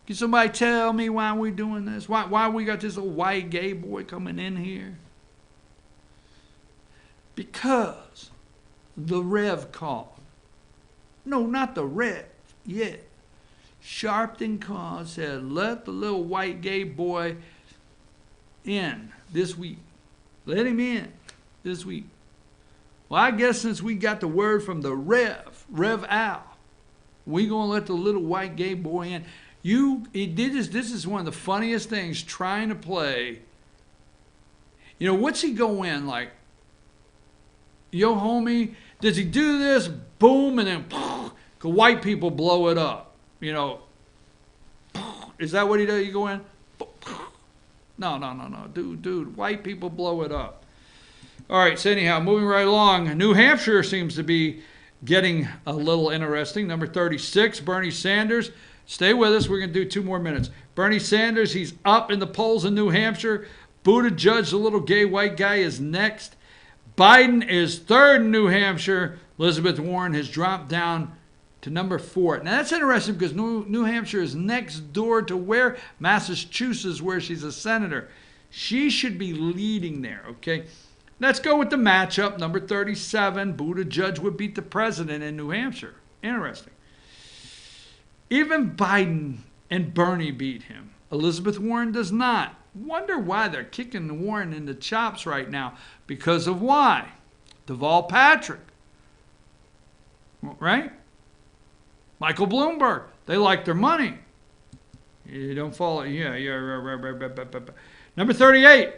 Can somebody tell me why we're doing this? Why we got this old white gay boy coming in here? Because the Rev called. No, not the Rev. Yeah. Sharpton called, said, let the little white gay boy in this week. Let him in this week. Well, I guess since we got the word from the Rev Al, we going to let the little white gay boy in. This is one of the funniest things, trying to play. You know, what's he go in like? Yo, homie, does he do this? Boom, and then white people blow it up. You know, is that what he does? You go in? No. Dude, white people blow it up. All right, so anyhow, moving right along. New Hampshire seems to be getting a little interesting. Number 36, Bernie Sanders. Stay with us. We're going to do 2 more minutes. Bernie Sanders, he's up in the polls in New Hampshire. Buttigieg, the little gay white guy, is next. Biden is third in New Hampshire. Elizabeth Warren has dropped down to number 4. Now that's interesting because New Hampshire is next door to where? Massachusetts, where she's a senator. She should be leading there, okay? Let's go with the matchup. Number 37, Buttigieg would beat the president in New Hampshire. Interesting. Even Biden and Bernie beat him. Elizabeth Warren does not. Wonder why they're kicking Warren in the chops right now. Because of why? Deval Patrick. Right? Michael Bloomberg. They like their money. You don't follow. Yeah. Right. Number 38.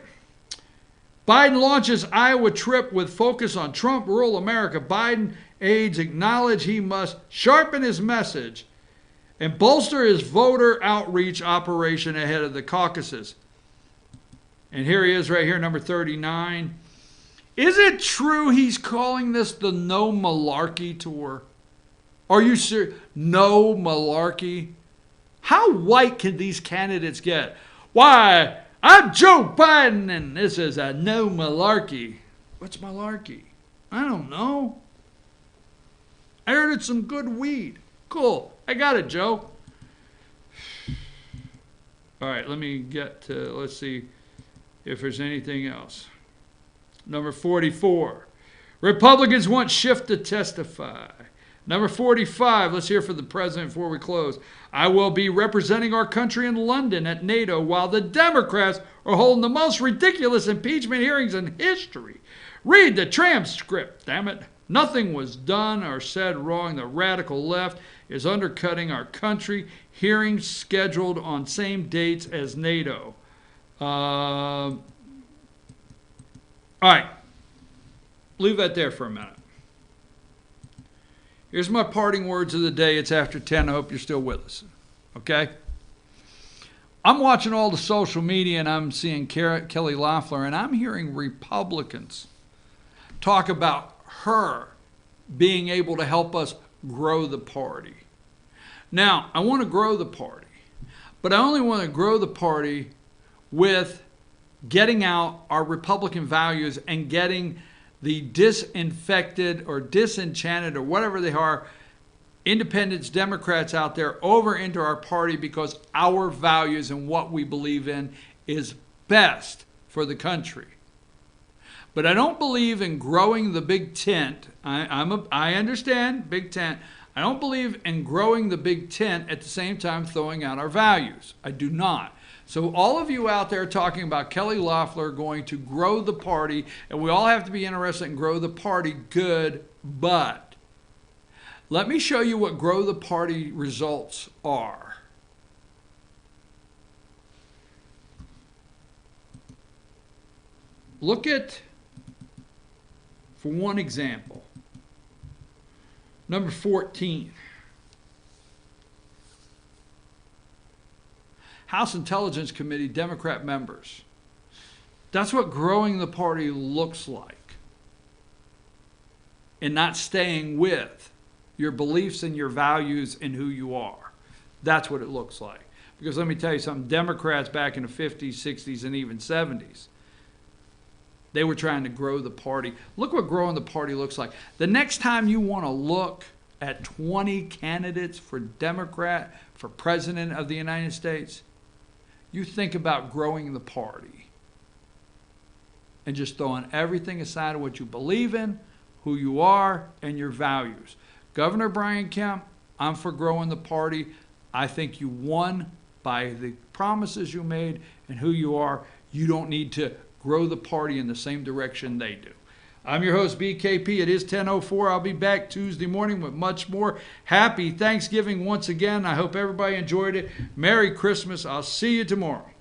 Biden launches Iowa trip with focus on Trump rural America. Biden aides acknowledge he must sharpen his message and bolster his voter outreach operation ahead of the caucuses. And here he is right here, number 39. Is it true he's calling this the No Malarkey Tour? Are you serious? No malarkey? How white can these candidates get? Why, I'm Joe Biden and this is a no malarkey. What's malarkey? I don't know. I heard it's some good weed. Cool. I got it, Joe. All right, let me get to, let's see if there's anything else. Number 44. Republicans want Schiff to testify. Number 45, let's hear from the president before we close. I will be representing our country in London at NATO while the Democrats are holding the most ridiculous impeachment hearings in history. Read the transcript, damn it. Nothing was done or said wrong. The radical left is undercutting our country. Hearings scheduled on same dates as NATO. All right. Leave that there for a minute. Here's my parting words of the day. It's after 10. I hope you're still with us. Okay? I'm watching all the social media and I'm seeing Kelly Loeffler, and I'm hearing Republicans talk about her being able to help us grow the party. Now, I want to grow the party, but I only want to grow the party with getting out our Republican values and getting the disinfected or disenchanted or whatever they are, independents, Democrats out there over into our party, because our values and what we believe in is best for the country. But I don't believe in growing the big tent. I understand big tent. I don't believe in growing the big tent at the same time throwing out our values. I do not. So all of you out there talking about Kelly Loeffler going to grow the party, and we all have to be interested in grow the party, good, but let me show you what grow the party results are. Look at, for one example, number 14. House Intelligence Committee Democrat members. That's what growing the party looks like. And not staying with your beliefs and your values and who you are. That's what it looks like. Because let me tell you something, Democrats back in the 50s, 60s, and even 70s, they were trying to grow the party. Look what growing the party looks like. The next time you want to look at 20 candidates for Democrat, for President of the United States, you think about growing the party and just throwing everything aside of what you believe in, who you are, and your values. Governor Brian Kemp, I'm for growing the party. I think you won by the promises you made and who you are. You don't need to grow the party in the same direction they do. I'm your host, BKP. It is 10:04. I'll be back Tuesday morning with much more. Happy Thanksgiving once again. I hope everybody enjoyed it. Merry Christmas. I'll see you tomorrow.